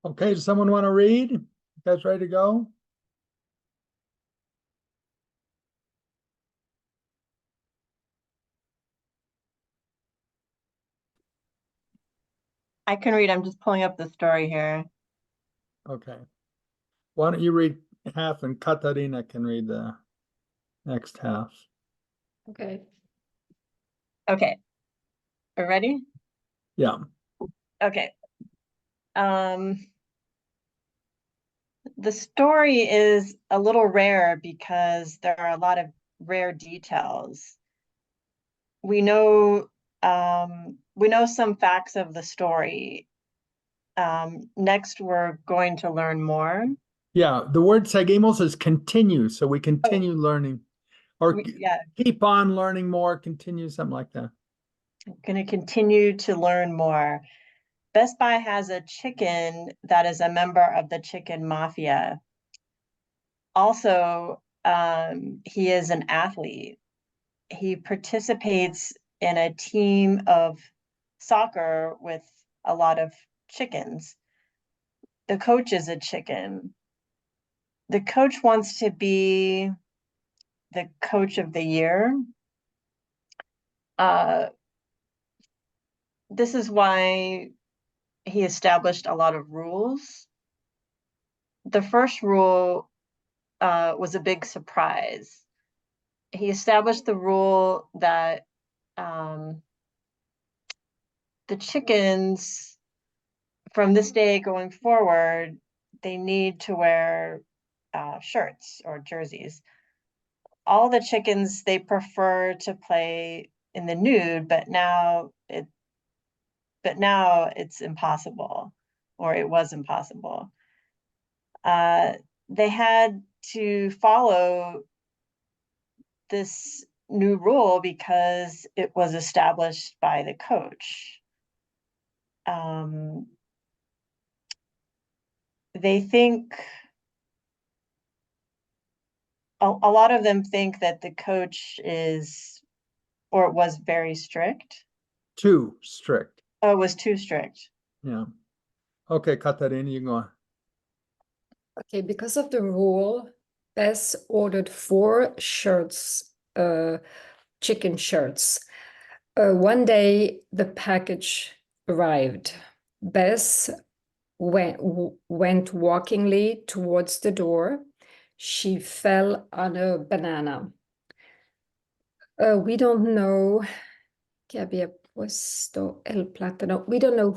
Okay, does someone want to read? You guys ready to go? I can read. I'm just pulling up the story here. Okay. Why don't you read half and Katarina can read the next half. Okay. Okay. Are you ready? Yeah. Okay. The story is a little rare because there are a lot of rare details. We know some facts of the story. Next, we're going to learn more. Yeah. The word seguimos is continue. So we Oh, continue learning or yeah, keep on learning more, continue, something like that. I'm going to continue to learn more. Bess Bigh has a chicken that is a member of the chicken mafia. Also, he is an athlete. He participates in a team of soccer with a lot of chickens. The coach is a chicken. The coach wants to be the coach of the year. Uh, this is why he established a lot of rules. The first rule was a big surprise. He established the rule that the chickens from this day going forward, they need to wear shirts or jerseys. All the chickens, they prefer to play in the nude, but now it's impossible, or it was impossible. They had to follow this new rule because it was established by the coach. They think a lot of them think that the coach is, or it was very strict. Too strict. Oh, it was too strict. Yeah. Okay, Katarina, you go. Okay, because of the rule, Bess ordered 4 shirts, chicken shirts. One day, the package arrived. Bess went walkingly towards the door. She fell on a banana. We don't know que había puesto el plátano. We don't know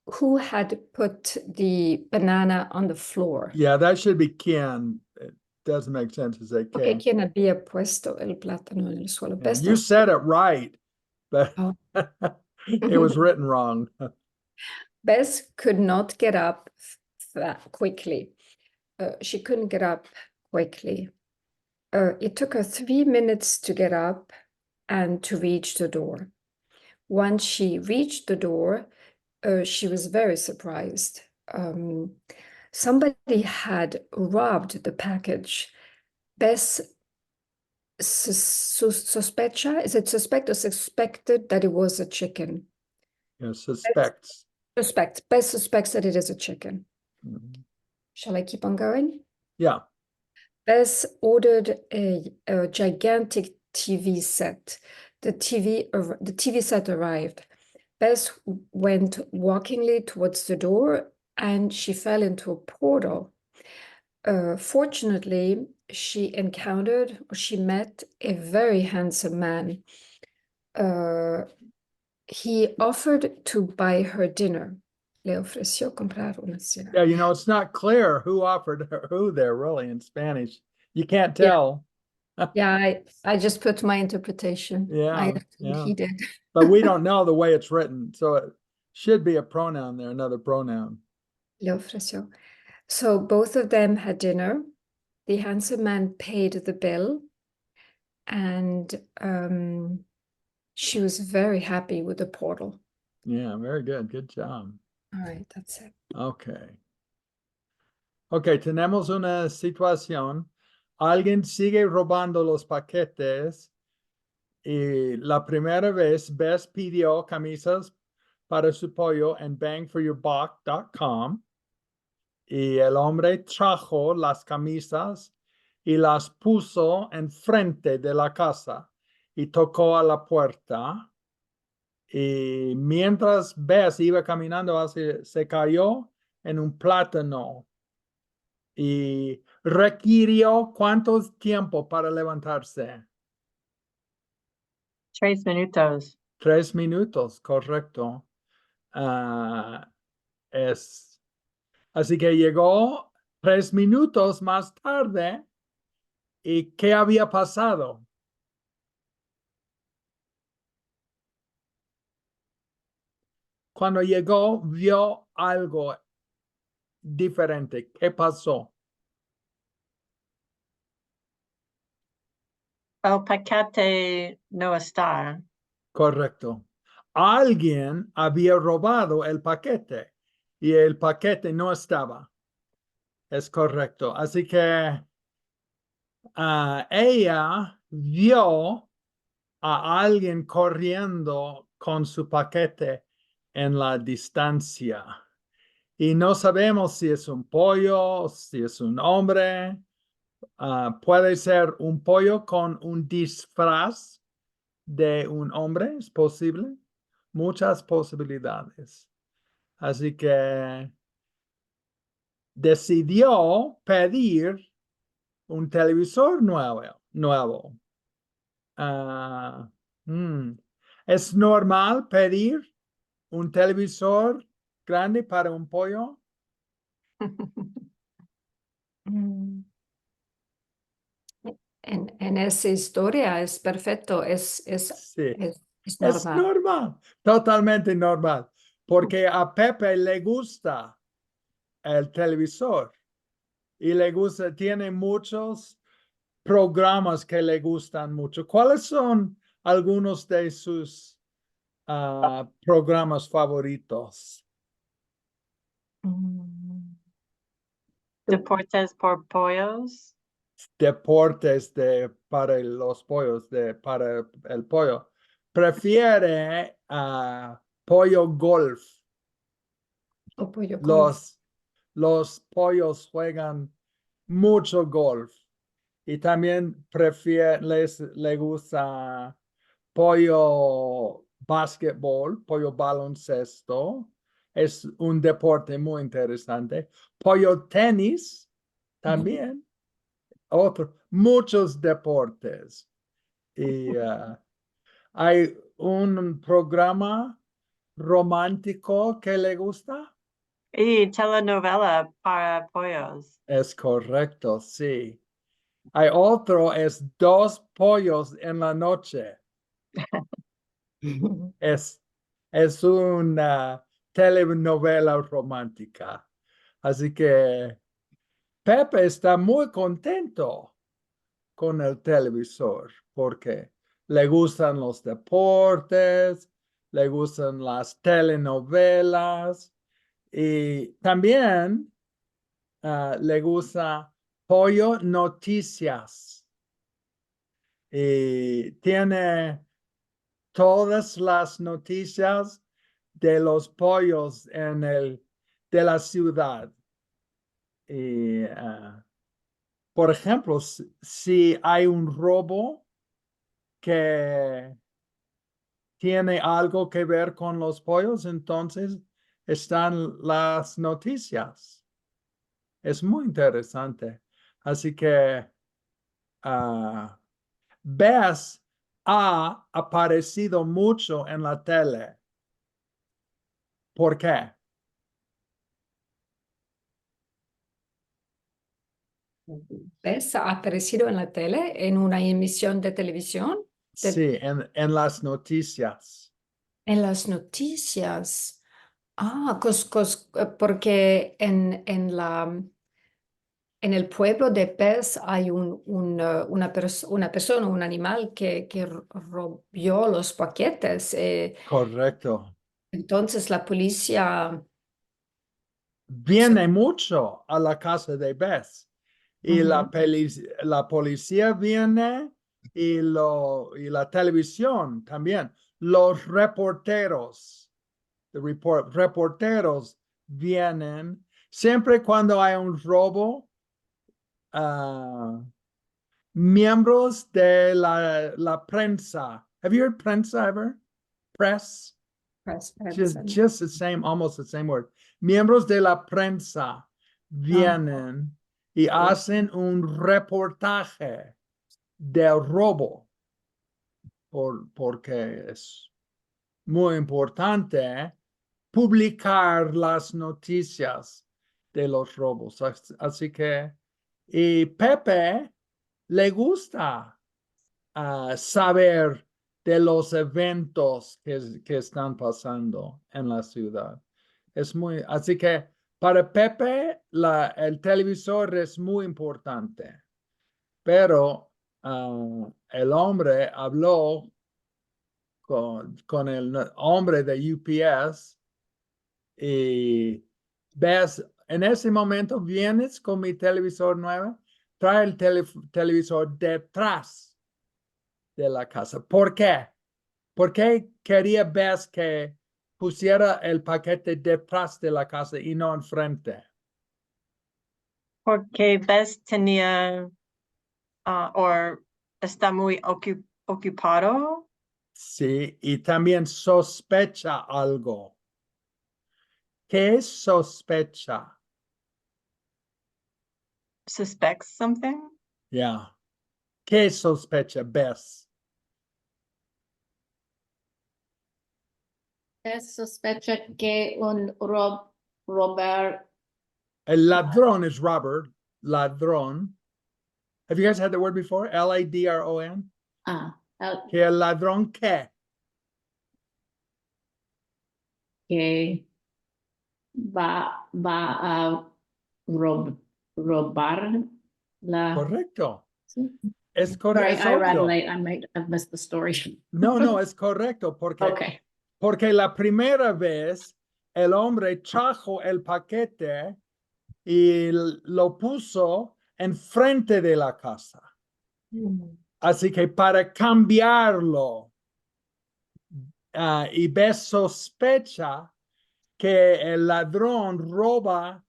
who had put the banana on the floor. Yeah, that should be Ken. It doesn't make sense to say Okay, Ken. ¿quién había puesto el plátano en el suelo? Yeah, you said it right, but it was written wrong. Bess could not get up quickly. She couldn't get up quickly. It took her 3 minutes to get up and to reach the door. Once she reached the door, she was very surprised. Somebody had robbed the package. Bess sospecha, is it suspect or suspected that it was a chicken? Yeah, suspects. Bess suspects that it is a chicken. Mhm. Shall I keep on going? Yeah. Bess ordered a gigantic TV set. The TV set arrived. Bess went walkingly towards the door and she fell into a portal. Fortunately, she met a very handsome man. He offered to buy her dinner. Le ofreció comprar una cena. Yeah, you know, it's not clear who offered who there really in Spanish. You can't tell. Yeah, I just put my interpretation. Yeah, He did. But we don't know the way it's written, so it should be a pronoun there, another pronoun. Le ofreció. So both of them had dinner. The handsome man paid the bill, and she was very happy with the portal. Yeah, very good. Good job. All right, that's it. Okay. Ok, tenemos una situación. Alguien sigue robando los paquetes y la primera vez Bess pidió camisas para su pollo en bangforyourbuck.com. Y el hombre trajo las camisas y las puso enfrente de la casa y tocó a la puerta. Y mientras Bess iba caminando, se cayó en un plátano y requirió ¿cuánto tiempo para levantarse? 3 minutos. 3 minutos, correcto. Así que llegó 3 minutos más tarde. ¿Y qué había pasado? Cuando llegó, vio algo diferente. ¿Qué pasó? El paquete no está. Correcto. Alguien había robado el paquete y el paquete no estaba. Es correcto. Así que ella vio a alguien corriendo con su paquete en la distancia. Y no sabemos si es un pollo, si es un hombre. Puede ser un pollo con un disfraz de un hombre, es posible. Muchas posibilidades. Así que decidió pedir un televisor nuevo. Ah, ¿Es normal pedir un televisor grande para un pollo? Mm. En esa historia es perfecto, Sí, es es normal. normal, totalmente normal, porque a Pepe le gusta el televisor y le gusta, tiene muchos programas que le gustan mucho. ¿Cuáles son algunos de sus programas favoritos? Mm. Deportes por pollos. Deportes para los pollos, para el pollo. Prefiere pollo golf. O pollo golf. Los pollos juegan mucho golf y también le gusta pollo básquetbol, pollo baloncesto. Es un deporte muy interesante. Pollo tenis también. Muchos deportes. Y hay un programa romántico que le gusta. Y telenovela para pollos. Es correcto, sí. Hay otro, es dos pollos en la noche. Es, es una telenovela romántica. Así que Pepe está muy contento con el televisor porque le gustan los deportes, le gustan las telenovelas y también le gusta Pollo Noticias. Y tiene todas las noticias de los pollos de la ciudad. Y, por ejemplo, si hay un robo que tiene algo que ver con los pollos, entonces están las noticias. Es muy interesante. Así que Bess ha aparecido mucho en la tele. ¿Por qué? ¿Ves? Ha aparecido en la tele, en una emisión de televisión, Sí, en las noticias. en las noticias. Ah, porque en el pueblo de Bess hay una persona, un animal que robió los paquetes. Correcto. Entonces la policía... Viene mucho a la casa de Bess. Y Ujú. la policía viene y la televisión también. Los reporteros the reporteros vienen. Siempre cuando hay un robo, miembros de la prensa. Have you heard prensa ever? Press? Just the same, almost the same word. Miembros de la prensa vienen y hacen un reportaje del robo, porque es muy importante publicar las noticias de los robos. Así que, y Pepe le gusta saber de los eventos que están pasando en la ciudad. Así que para Pepe el televisor es muy importante, pero el hombre habló con el hombre de UPS y ves, en ese momento vienes con mi televisor nuevo, trae el televisor detrás de la casa. ¿Por qué? ¿Por qué quería Bess que pusiera el paquete detrás de la casa y no enfrente? Porque Bess tenía, o está muy ocupado. Sí, y también sospecha algo. ¿Qué es sospecha? Suspects something. Yeah. ¿Qué sospecha, Bess? Es sospecha que un robar. El ladrón is Robert. Ladrón. Have you guys had the word before? Ladron? Que el ladrón, ¿qué? Que va a robar la. Correcto. Sí. Es Sorry, I read correcto. late. I might have missed the story. No, es correcto porque, Okay. porque la primera vez el hombre trajo el paquete y lo puso enfrente de la casa. Así que para cambiarlo, y Bess sospecha que el ladrón roba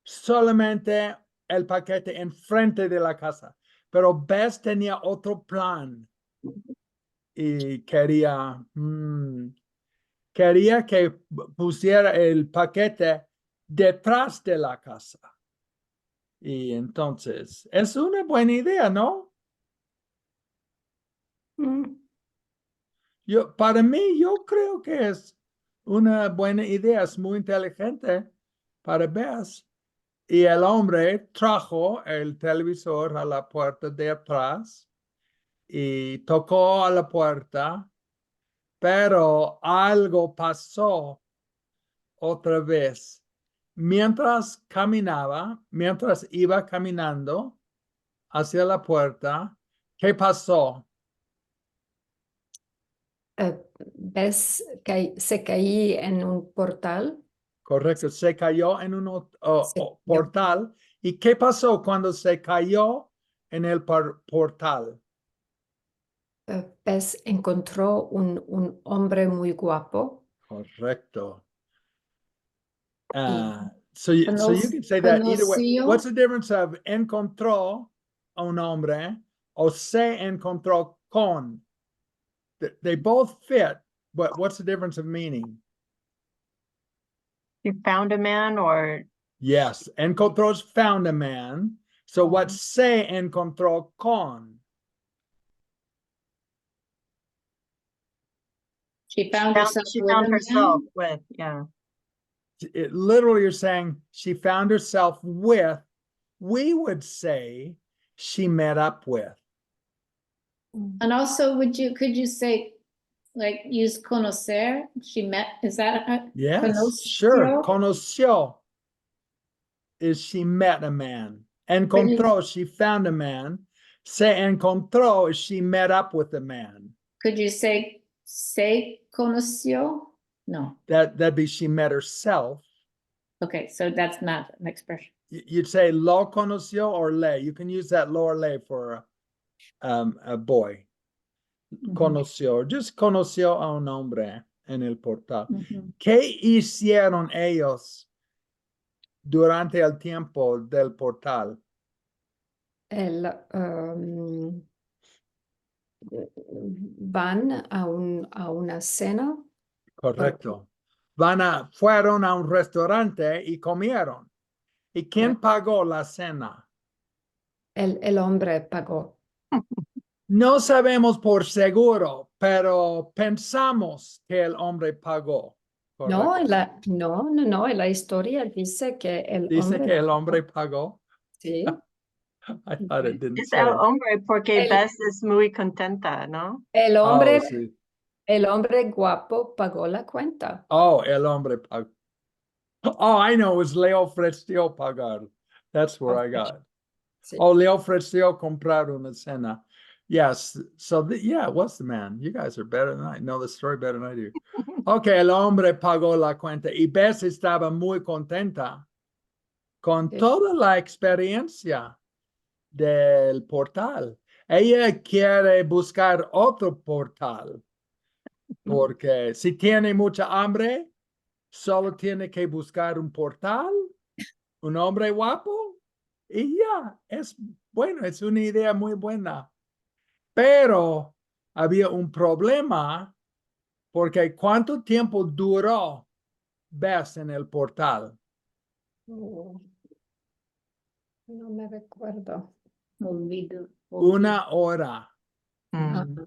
solamente el paquete enfrente de la casa. Pero Bess tenía otro plan y quería que pusiera el paquete detrás de la casa. Y entonces, es una buena idea, ¿no? Para mí, yo creo que es una buena idea, es muy inteligente para Bess. Y el hombre trajo el televisor a la puerta de atrás y tocó a la puerta, pero algo pasó otra vez. Mientras iba caminando hacia la puerta, ¿qué pasó? Bess se caí en un portal. Correcto, se cayó en un Se- portal. ¿Y qué pasó cuando se cayó en el portal? Bess encontró un hombre muy guapo. Correcto. So you can say that either way. Conoció. What's the difference of encontró a un hombre o se encontró con? They both fit, but what's the difference of meaning? You found a man, or Yes, encontró found a man. So what se encontró con? She found herself she with found a herself man. with, yeah. Literally, you're saying she found herself with, we would say she met up with. And also, could you say, like, use conocer? She met, is that Yes, conoció? sure. Conoció is she met a man. Encontró, she found a man. Se encontró is she met up with a man. Could you say se conoció? No. That'd be she met herself. Okay, so that's not an expression. You'd say lo conoció or le. You can use that lo or le for a boy. Conoció, just conoció a un hombre. en el portal. Ujú. ¿Qué hicieron ellos durante el tiempo del portal? El, van a una cena. Correcto. Fueron a un restaurante y comieron. ¿Y quién Correcto. pagó la cena? El hombre pagó. No sabemos por seguro, pero pensamos que el hombre pagó. No, Correcto. no, en la historia dice que el Dice hombre que el pagó. hombre pagó. Sí. I thought it didn't Es el say. hombre porque El, Bess es muy contenta, ¿no? el Oh, hombre, sí. el hombre guapo pagó la cuenta. Oh, el hombre pagó. Oh, I know. It was Leo ofreció pagar. That's where I got it. Sí. Oh, Leo ofreció comprar una cena. Yes. So, yeah, what's the man? You guys are better than I know the story better than I do. Okay, el hombre pagó la cuenta y Bess estaba muy contenta con Sí. toda la experiencia del portal. Ella quiere buscar otro portal porque si tiene mucha hambre, solo tiene que buscar un portal, un hombre guapo y ya, es bueno, es una idea muy buena. Pero había un problema porque ¿cuánto tiempo duró Bess en el portal? Oh, no me recuerdo. Olvido. Una hora, Mm.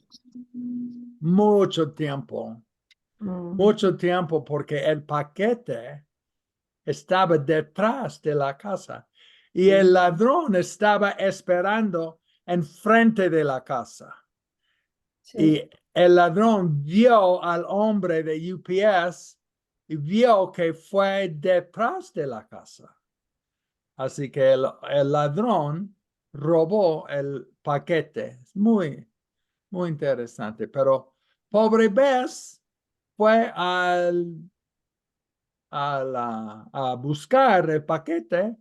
mucho tiempo. Mm. Mucho tiempo porque el paquete estaba detrás de la casa y el ladrón estaba esperando enfrente de la casa. Sí. Y el ladrón vio al hombre de UPS y vio que fue detrás de la casa. Así que el ladrón robó el paquete. Muy, muy interesante. Pero pobre Bess fue a buscar el paquete,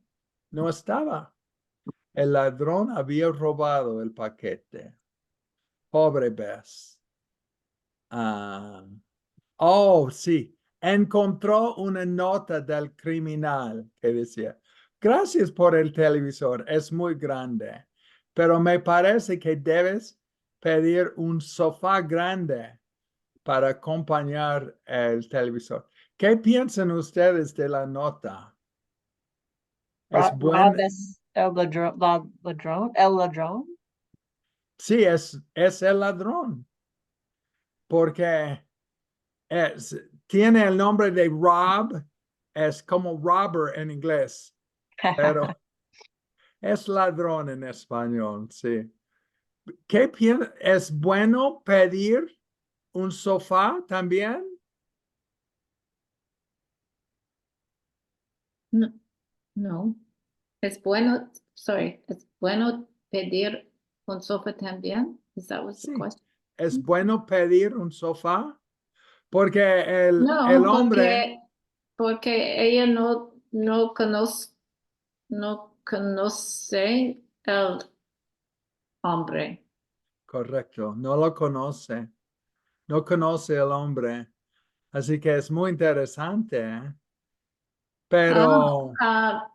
no estaba. El ladrón había robado el paquete. Pobre Bess. Oh, sí. Encontró una nota del criminal que decía, gracias por el televisor, es muy grande, pero me parece que debes pedir un sofá grande para acompañar el televisor. ¿Qué piensan ustedes de la nota? ¿Es Rob buen? es el ladrón. Sí, es el ladrón, porque tiene el nombre de Rob, es como robber en inglés, pero es ladrón en español, sí. ¿Qué piensa? ¿Es bueno pedir un sofá también? No, no. Es bueno, sorry, es bueno pedir un sofá también. Is that was the Sí. question? ¿Es bueno pedir un sofá? Porque el No, hombre, porque ella no conoce el hombre. correcto, no lo conoce, no conoce el hombre, así que es muy interesante, ¿eh? Ah,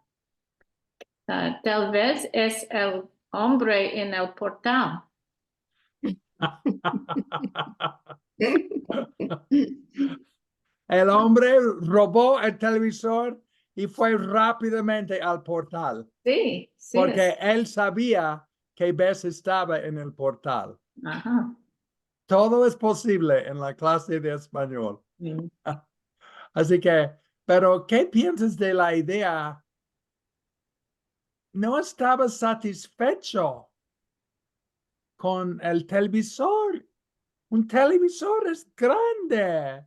Pero tal vez es el hombre en el portal. el hombre robó el televisor y fue rápidamente al portal, Sí, sí porque es. él sabía que Bess estaba en el portal. Ajá. Todo es posible en la clase de español. Mm. Así que, pero ¿qué piensas de la idea? No estaba satisfecho con el televisor. Un televisor es grande,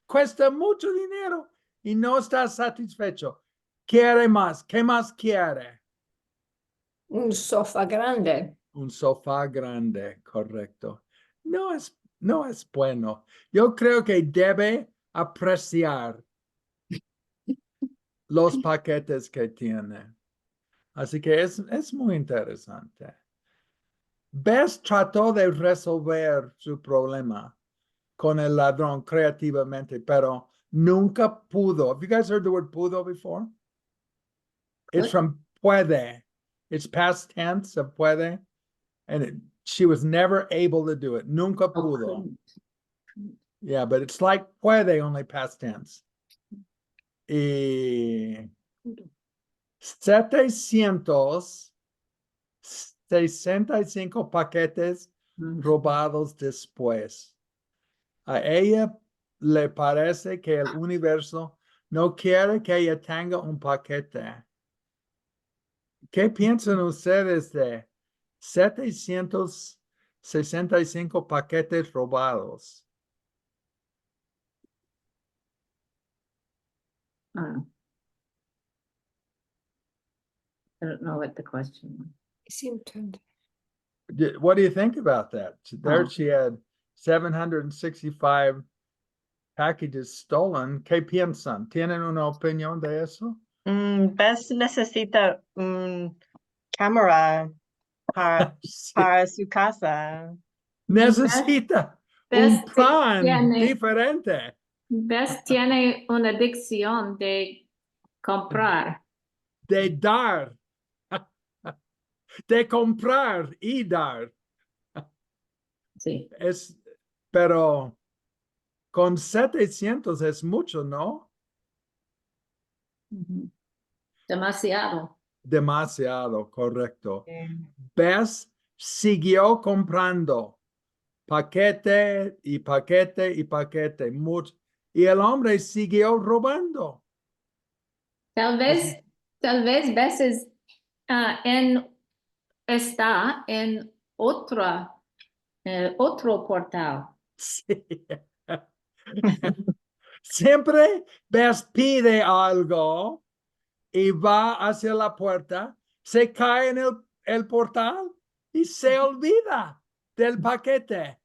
cuesta mucho dinero y no está satisfecho. Quiere más. ¿Qué más quiere? Un sofá grande. Un sofá grande, correcto. No es bueno. Yo creo que debe apreciar los paquetes que tiene. Así que es muy interesante. Bess trató de resolver su problema, con el ladrón creativamente, pero nunca pudo. Have you guys heard the word pudo before? It's What? from puede. It's past tense of puede. And she was never able to do it. Nunca Oh, pudo. couldn't. Yeah, but it's like puede, only past tense. Y 765 paquetes robados después. A ella le parece que el universo no quiere que ella tenga un paquete. ¿Qué piensan ustedes de 765 paquetes robados? I don't know what the question was. It seemed to. What do you think about that? There Oh. she had 765 packages stolen. ¿Qué piensan? ¿Tienen una opinión de eso? Bess necesita un cámara para, Sí. para su casa. Necesita un Best plan tiene, diferente Best tiene una adicción de comprar. de dar, de comprar y dar. Sí. Pero con 700 es mucho, ¿no? Ujú. Demasiado. Demasiado, correcto. Sí. Bess siguió comprando paquete y paquete y paquete, mucho. Y el hombre siguió robando. Tal vez veces está en otro portal. Sí. Siempre Bess pide algo y va hacia la puerta, se cae en el portal y se olvida del paquete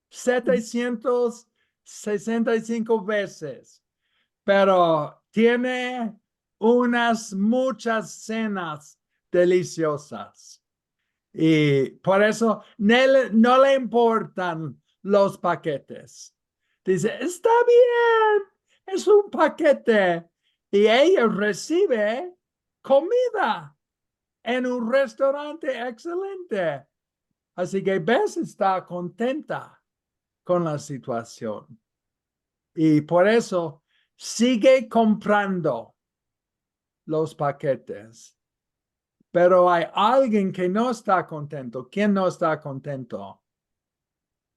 765 veces. Pero tiene unas muchas cenas deliciosas. Y por eso no le importan los paquetes. Dice, está bien, es un paquete. Y ella recibe comida en un restaurante excelente. Así que Bess está contenta con la situación. Y por eso sigue comprando los paquetes. Pero hay alguien que no está contento. ¿Quién no está contento?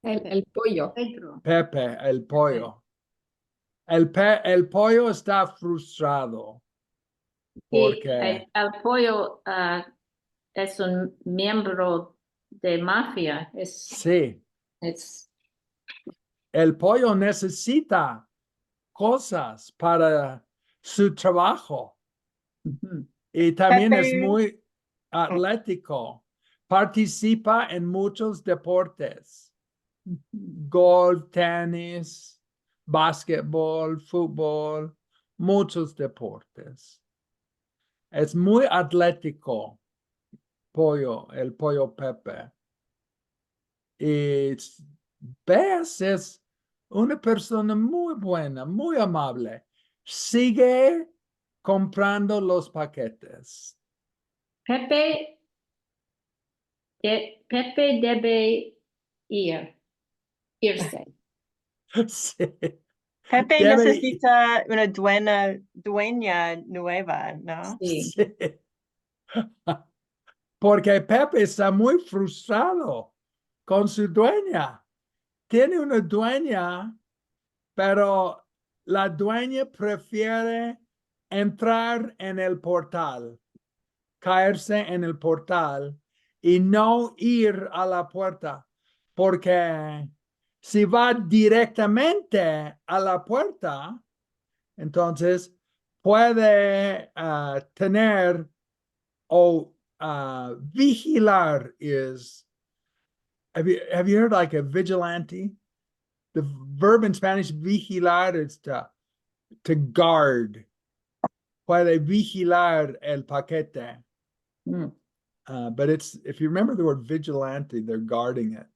El pollo. Pedro. Pepe, el pollo. El pollo está frustrado Y porque el pollo es un miembro de mafia. sí, Es el pollo necesita cosas para su trabajo ujú. y también es Pepe, muy atlético. Participa en muchos deportes. Golf, tenis, básquetbol, fútbol, muchos deportes. Es muy atlético, el pollo Pepe. Y Bess es una persona muy buena, muy amable. Sigue comprando los paquetes. Pepe debe irse. Sí. Pepe Debe- necesita una dueña nueva, ¿no? Sí. sí. Porque Pepe está muy frustrado con su dueña. Tiene una dueña, pero la dueña prefiere entrar en el portal, caerse en el portal y no ir a la puerta, porque si va directamente a la puerta, entonces puede tener o vigilar is, have you heard like a vigilante? The verb in Spanish, vigilar, is to guard. Puede vigilar el paquete. Mm. But if you remember the word vigilante, they're guarding it.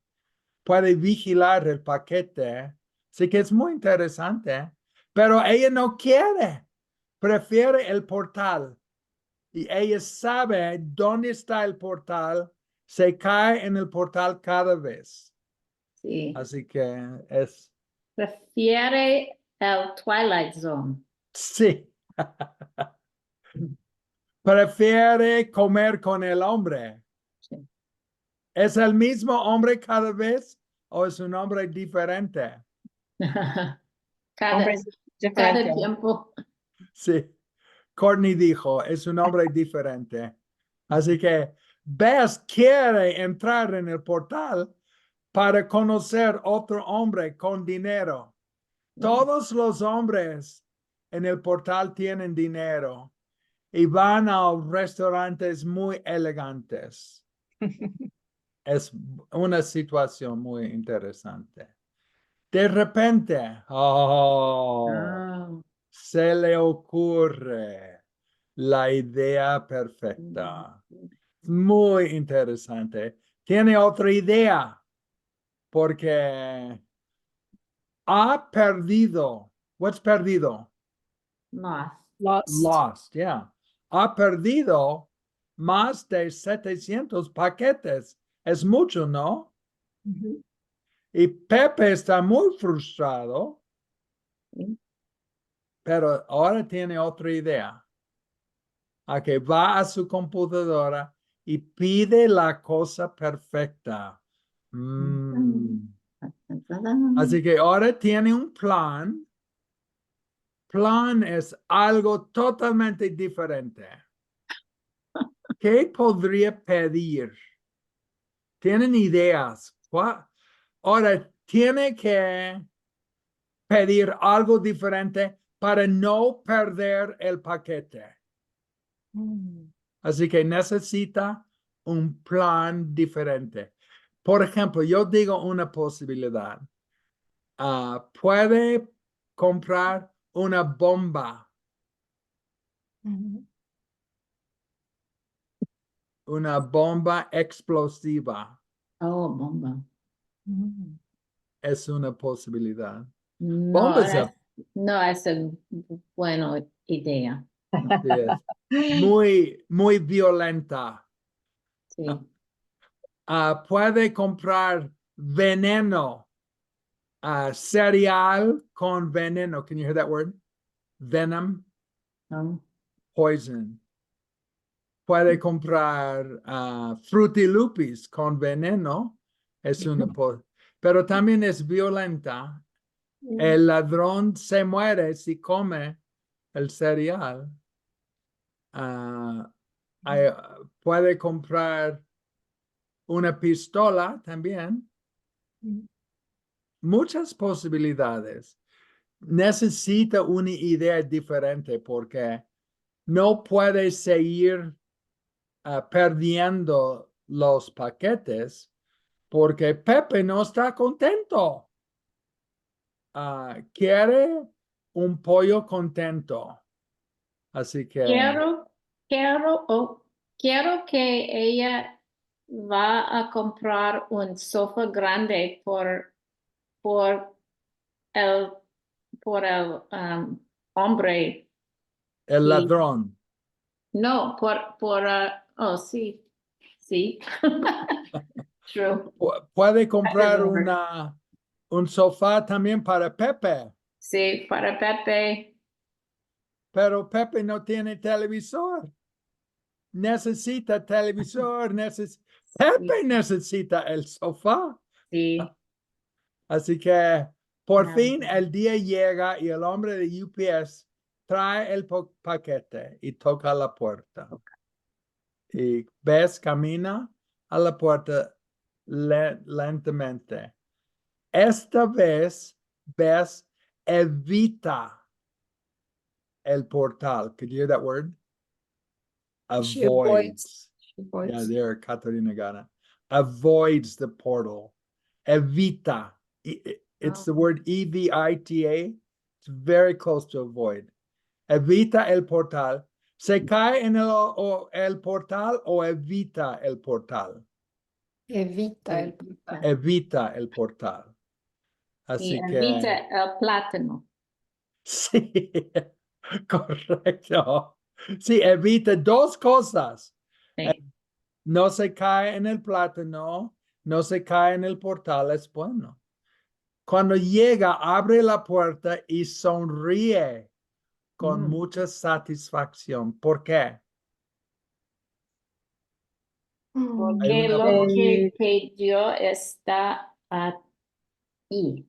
Puede vigilar el paquete Así que es muy interesante, pero ella no quiere, prefiere el portal. Y ella sabe dónde está el portal, se cae en el portal cada vez. Sí. Así que es, Prefiere el Twilight Zone. sí. Prefiere comer con el hombre. Sí. ¿Es el mismo hombre cada vez o es un hombre diferente? Cada, Hombres cada diferente. tiempo. Sí. Courtney dijo, es un hombre diferente. Así que Bess quiere entrar en el portal para conocer otro hombre con dinero. Todos los hombres en el portal tienen dinero y van a restaurantes muy elegantes. Es una situación muy interesante. De repente, Ah, se le ocurre la idea perfecta. Muy interesante. Tiene otra idea porque ha perdido. What's perdido? no. Lost, yeah. Ha perdido más de 700 paquetes. Es mucho, ¿no? Ujú. Y Pepe está muy frustrado, pero ahora tiene otra idea. A que va a su computadora y pide la cosa perfecta. Así que ahora tiene un plan. Plan es algo totalmente diferente. ¿Qué podría pedir? ¿Tienen ideas? Ahora tiene que pedir algo diferente para no perder el paquete. Así que necesita un plan diferente. Por ejemplo, yo digo una posibilidad. Puede comprar una bomba, una bomba explosiva. Oh, bomba. Es una posibilidad. No, Bombas no es una buena idea. es muy, muy violenta. Sí. Puede comprar veneno, cereal con veneno. Can you hear that word? Venom, No. poison. Puede comprar Fruity Loopies con veneno. Es una pero también es violenta. El ladrón se muere si come el cereal. Puede comprar una pistola también. Muchas posibilidades. Necesita una idea diferente porque no puede seguir perdiendo los paquetes porque Pepe no está contento. Quiere un pollo contento. Así que Quiero que ella va a comprar un sofá grande por el, por el hombre. el Y- ladrón. No, oh, sí, sí. True. Puede comprar remember. un sofá también para Pepe, Sí, para Pepe. pero Pepe no tiene televisor. Necesita televisor, Pepe necesita el sofá. Sí. Así que por Ah, fin el día llega y el hombre de UPS trae el paquete y toca la puerta. Y Bess camina a la puerta lentamente. Esta vez Bess evita el portal. Could you hear that word? She avoids. Avoids. Yeah, there, Katarina Gana. Avoids the portal. Evita. It's the word EVITA. It's very close to avoid. Evita el portal. ¿Se cae en el portal o evita el portal? Evita el portal. Evita el portal. Así Y que evita el plátano. sí, correcto. Sí, evita dos cosas. Sí. No se cae en el plátano, no se cae en el portal, es bueno. Cuando llega, abre la puerta y sonríe con Mm. mucha satisfacción. ¿Por qué? Porque una- lo que pidió está ahí.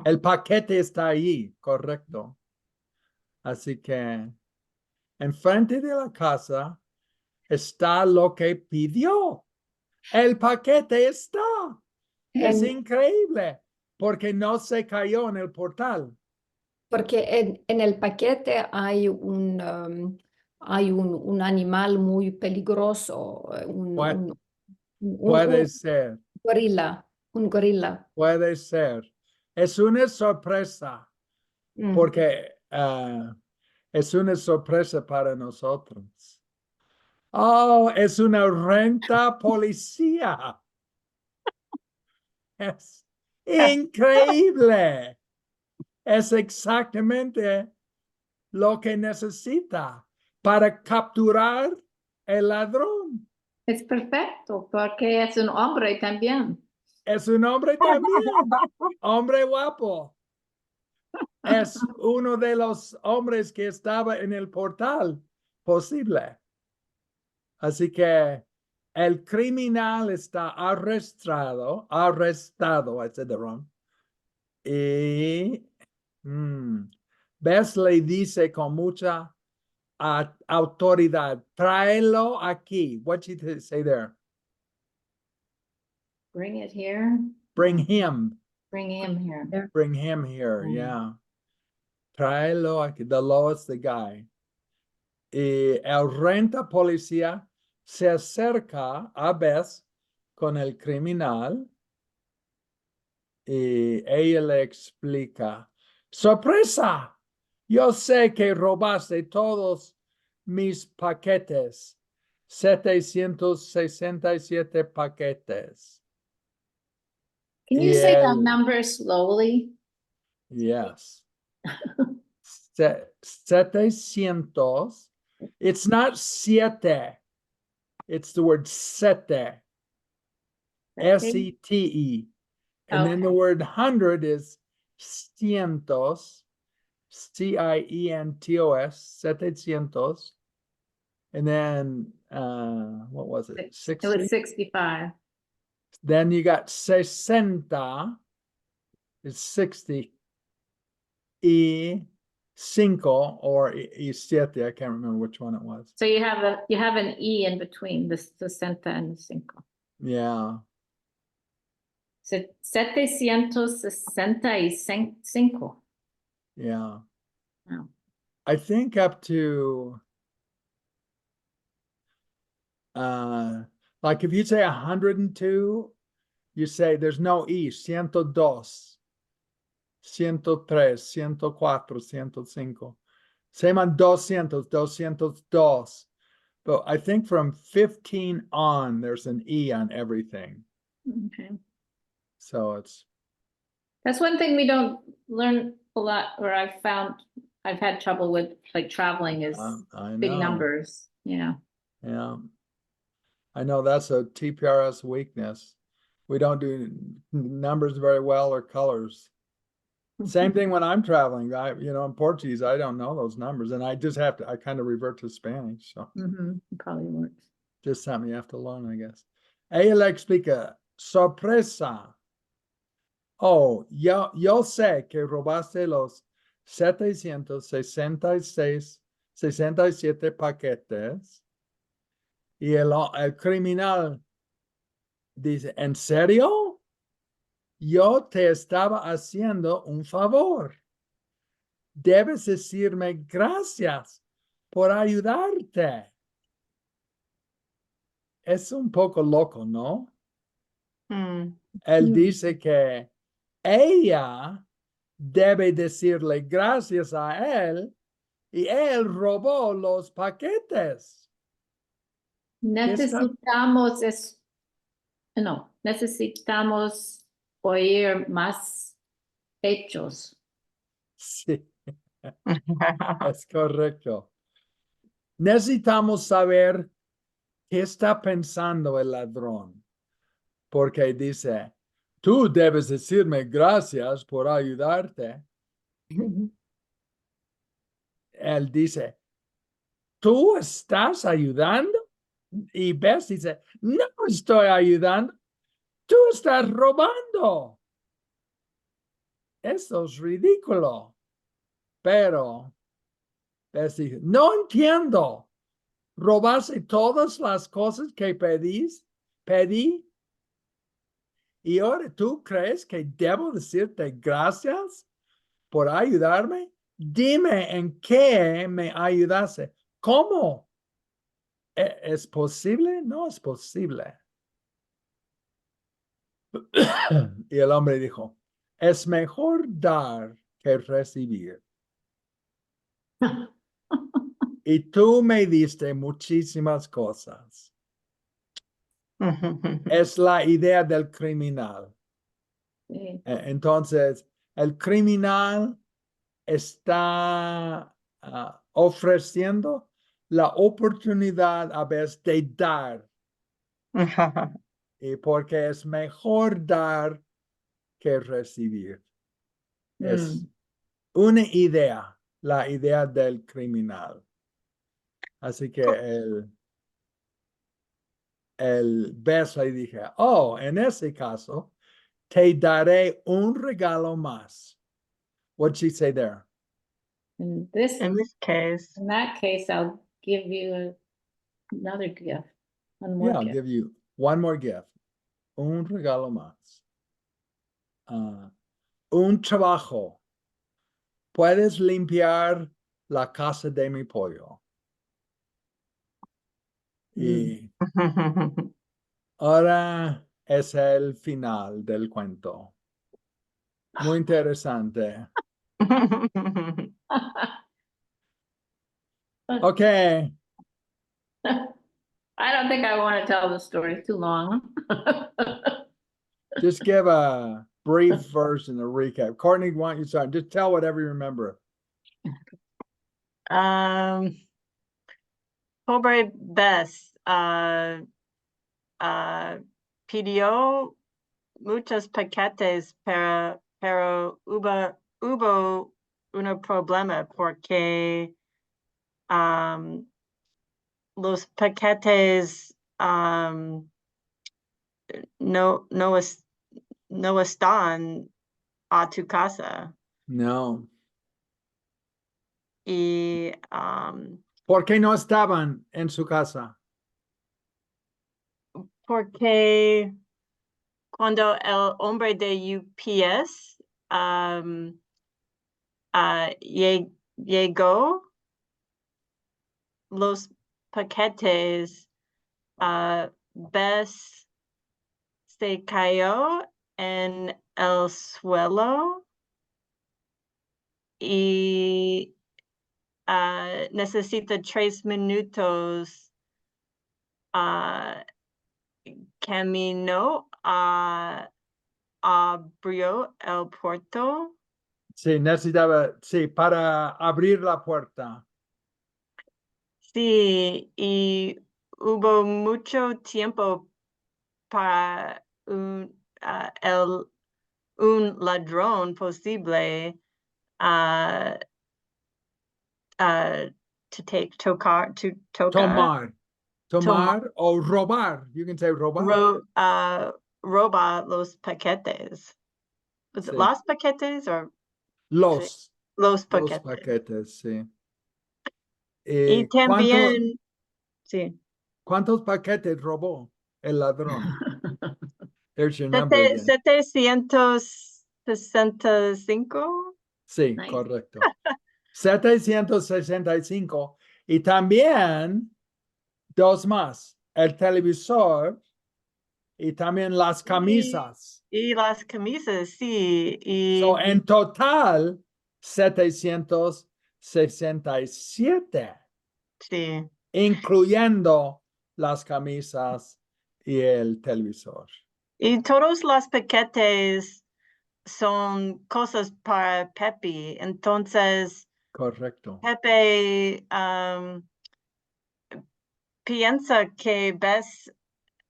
El paquete está ahí, correcto. Así que enfrente de la casa está lo que pidió. El paquete está. Es increíble porque no se cayó en el portal. Porque en el paquete hay un animal muy peligroso, Puede un ser, gorila, un gorila. puede ser. Es una sorpresa Mm. porque es una sorpresa para nosotros. Oh, es una renta policía. Es increíble. Es exactamente lo que necesita para capturar el ladrón. Es perfecto porque es un hombre también. Es un hombre también, hombre guapo. Es uno de los hombres que estaba en el portal posible. Así que el criminal está arrestado, I said that wrong. Y Bess le dice con mucha autoridad, tráelo aquí. What did you say there? Bring it here. Bring him. Bring him here. Bring him here, Mm. yeah. Tráelo aquí. The lowest the guy. Y el renta policía se acerca a Bess con el criminal y ella le explica, sorpresa, yo sé que robaste todos mis paquetes, 767 paquetes. Can you say the number slowly? Yes. 700. It's not siete. It's the word sete. S-E-T-E. And then the Okay. word hundred is cientos. C-I-E-N-T-O-S. 700. And then, what was it? It 60? was 65. Then you got sesenta. It's 60. Y cinco or y siete. I can't remember which one it was. So you have an E in between the 60 and the 5. Yeah. 765. Yeah. Wow. I think up to like if you say 102, you say there's no E, 102, 103, 104, 105. Same on 200, 202. But I think from 15 on, there's an E on everything. Okay. So it's That's one thing we don't learn a lot, or I've had trouble with, like traveling, is I big know. numbers. Yeah. Yeah. I know that's a TPRS weakness. We don't do numbers very well or colors. Same thing when I'm traveling. In Portuguese, I don't know those numbers, and I kind of revert to Spanish. So It probably works. just something you have to learn, I guess. Ella le explica, sorpresa. Oh, yo sé que robaste los 767 paquetes. Y el criminal dice, ¿en serio? Yo te estaba haciendo un favor. Debes decirme gracias por ayudarte. Es un poco loco, ¿no? Él dice que ella debe decirle gracias a él y él robó los paquetes. Necesitamos oír más hechos. Sí, es correcto. Necesitamos saber qué está pensando el ladrón, porque dice, tú debes decirme gracias por ayudarte. Él dice, ¿tú estás ayudando? Y Bess dice, no estoy ayudando, tú estás robando. Eso es ridículo. Pero Bess dice, no entiendo. ¿Robaste todas las cosas que pedí? ¿Y ahora tú crees que debo decirte gracias por ayudarme? Dime en qué me ayudaste. ¿Cómo? ¿Es posible? No es posible. Y el hombre dijo, es mejor dar que recibir. Y tú me diste muchísimas cosas. Es la idea del criminal. Sí. Entonces, el criminal está ofreciendo la oportunidad a veces de dar. Y porque es mejor dar que recibir. Es una idea, la idea del criminal. Así que el Bess le dije, oh, en ese caso, te daré un regalo más. What'd she say there? In case. that case, I'll give you another gift. One more Yeah, I'll gift. give you one more gift. Un regalo más. Un trabajo. Puedes limpiar la casa de mi pollo. Y ahora es el final del cuento. Muy interesante. Okay, I don't think I want to tell the story. It's too long. just give a brief version, a recap. Courtney, why don't you start? Just tell whatever you remember. Pobre Bess pidió muchos paquetes, pero hubo un problema porque los paquetes no están a tu casa. No. Y ¿Por qué no estaban en su casa? porque cuando el hombre de UPS llegó, los paquetes, Bess se cayó en el suelo y necesita 3 minutos. Caminó abrió el puerto. Sí, necesitaba, sí, para abrir la puerta. Sí, y hubo mucho tiempo para un ladrón posible Tomar o robar. You can say robar. roba los paquetes. Was it Sí. los paquetes or Los los paquetes? paquetes, sí. Y también, sí. ¿Cuántos paquetes robó el ladrón? There's your number again. 765. Sí, Nice. correcto. 765. Y también dos más. El televisor y también las camisas. Y las camisas, sí. Y So, en total, 767. sí. Incluyendo las camisas y el televisor. Y todos los paquetes son cosas para Pepe. Entonces, Correcto. Pepe piensa que Bess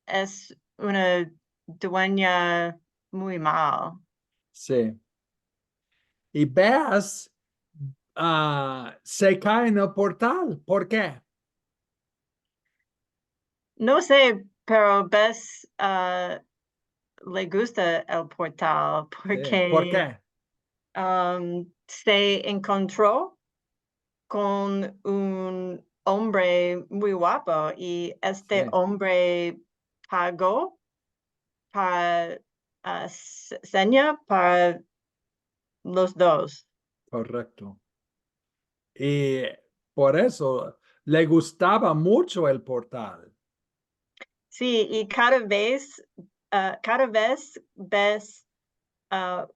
es una dueña muy mal. Sí. Y Bess se cae en el portal. ¿Por qué? No sé, pero Bess le gusta el portal Sí. ¿Por porque qué? se encontró con un hombre muy guapo y este Sí. hombre pagó para seña para los dos. Correcto. Y por eso le gustaba mucho el portal. Sí, y cada vez ves va,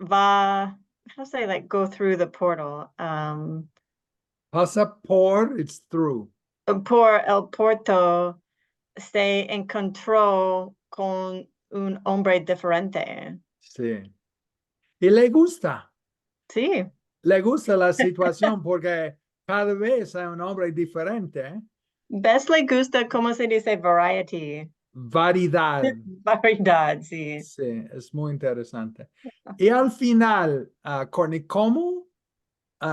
how to say, like, go through the portal. Pasa por, it's through. Por el porto se encontró con un hombre diferente. Sí. Y le gusta. Sí, Le gusta la situación porque cada vez hay un hombre diferente. Bess le gusta, ¿cómo se dice? Variety. Variedad. Variedad, sí. Sí, es muy interesante. Y al final, Courtney, ¿cómo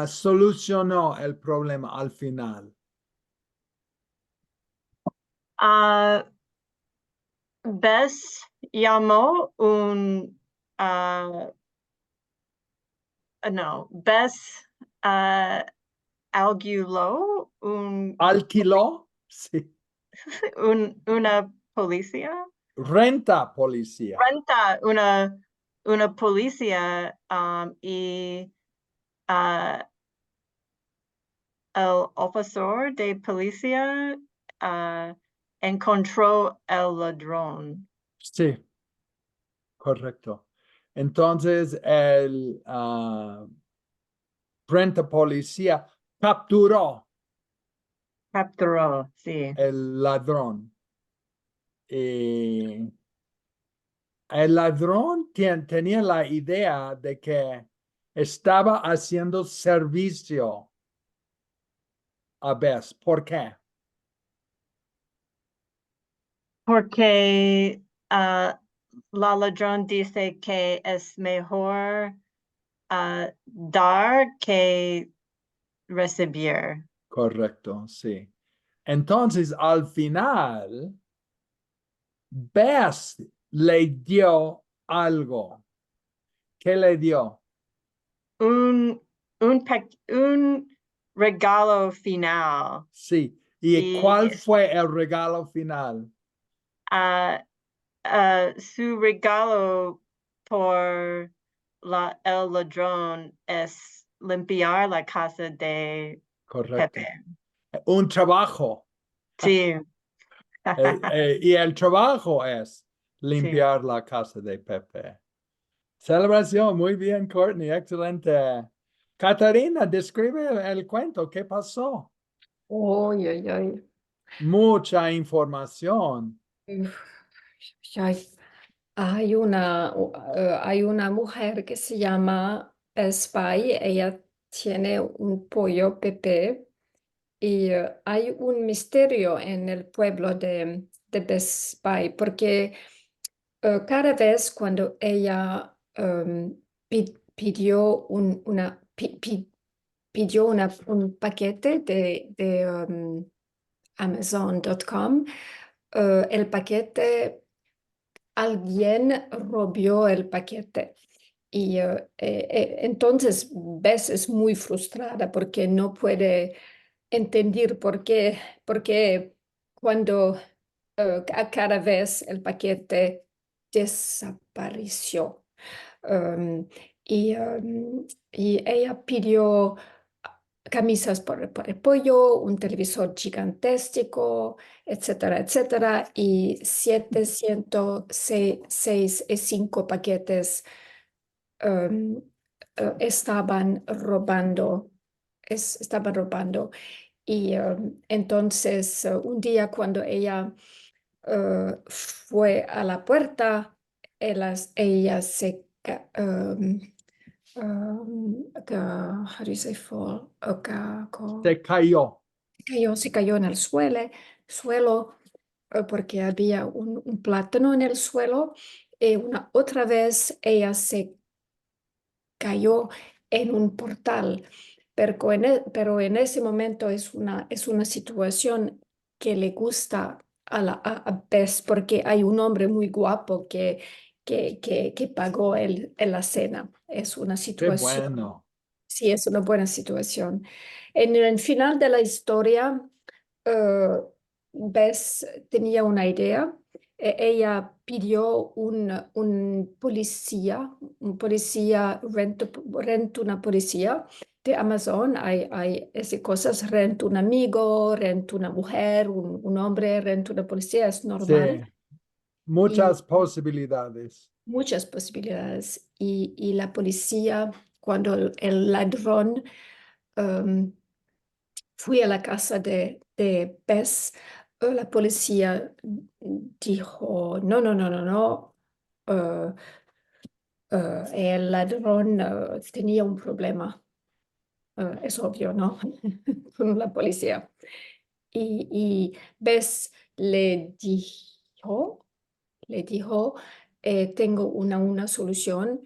solucionó el problema al final? Bess llamó no, Bess alquiló ¿Alquiló? Sí. una policía. Renta policía. Renta una policía y el oficial de policía encontró el ladrón. Sí, correcto. Entonces, el Renta Policía capturó Capturó, sí. el ladrón. Y el ladrón tenía la idea de que estaba haciendo servicio a Bess. ¿Por qué? Porque la ladrón dice que es mejor dar que recibir. Correcto, sí. Entonces, al final, Bess le dio algo. ¿Qué le dio? Un, un regalo final. Sí. ¿Y Y cuál fue el regalo final? ah, su regalo por el ladrón es limpiar la casa de Correcto. Pepe. Un trabajo. Sí, Y el trabajo es sí. limpiar la casa de Pepe. Celebración, muy bien, Courtney, excelente. Catarina, describe el cuento, ¿qué pasó? Uy, uy, uy. Mucha información. Uf, ay. Hay una mujer que se llama Bess Bigh. Ella tiene un pollo Pepe y hay un misterio en el pueblo de Bess Bigh porque cada vez cuando ella pidió un paquete de Amazon.com, el paquete, alguien robó el paquete. Y entonces Bess es muy frustrada porque no puede entender por qué cuando cada vez el paquete desapareció. Um, y ella pidió camisas por el pollo, un televisor gigantesco, etcétera, etcétera, y 765 paquetes um, estaban robando, estaban robando. Y entonces un día cuando ella fue a la puerta, ella se, how do you say fall? Se cayó. Se cayó en el suelo porque había un plátano en el suelo. Otra vez ella se cayó en un portal, pero en ese momento es una situación que le gusta a Bess porque hay un hombre muy guapo que pagó la cena. Es una Qué situación, bueno. sí, es una buena situación. En el final de la historia, eh, Bess tenía una idea. Ella pidió un policía, renta una policía de Amazon. Hay esas cosas, renta un amigo, renta una mujer, un hombre, renta una policía, es Sí, normal. Y muchas posibilidades. muchas posibilidades. Y la policía, cuando el ladrón um, fui a la casa de Bess, la policía dijo, no, no, no, no, no. eh, el ladrón tenía un problema, es obvio, ¿no? Con la policía. Y Bess le dijo, tengo una solución.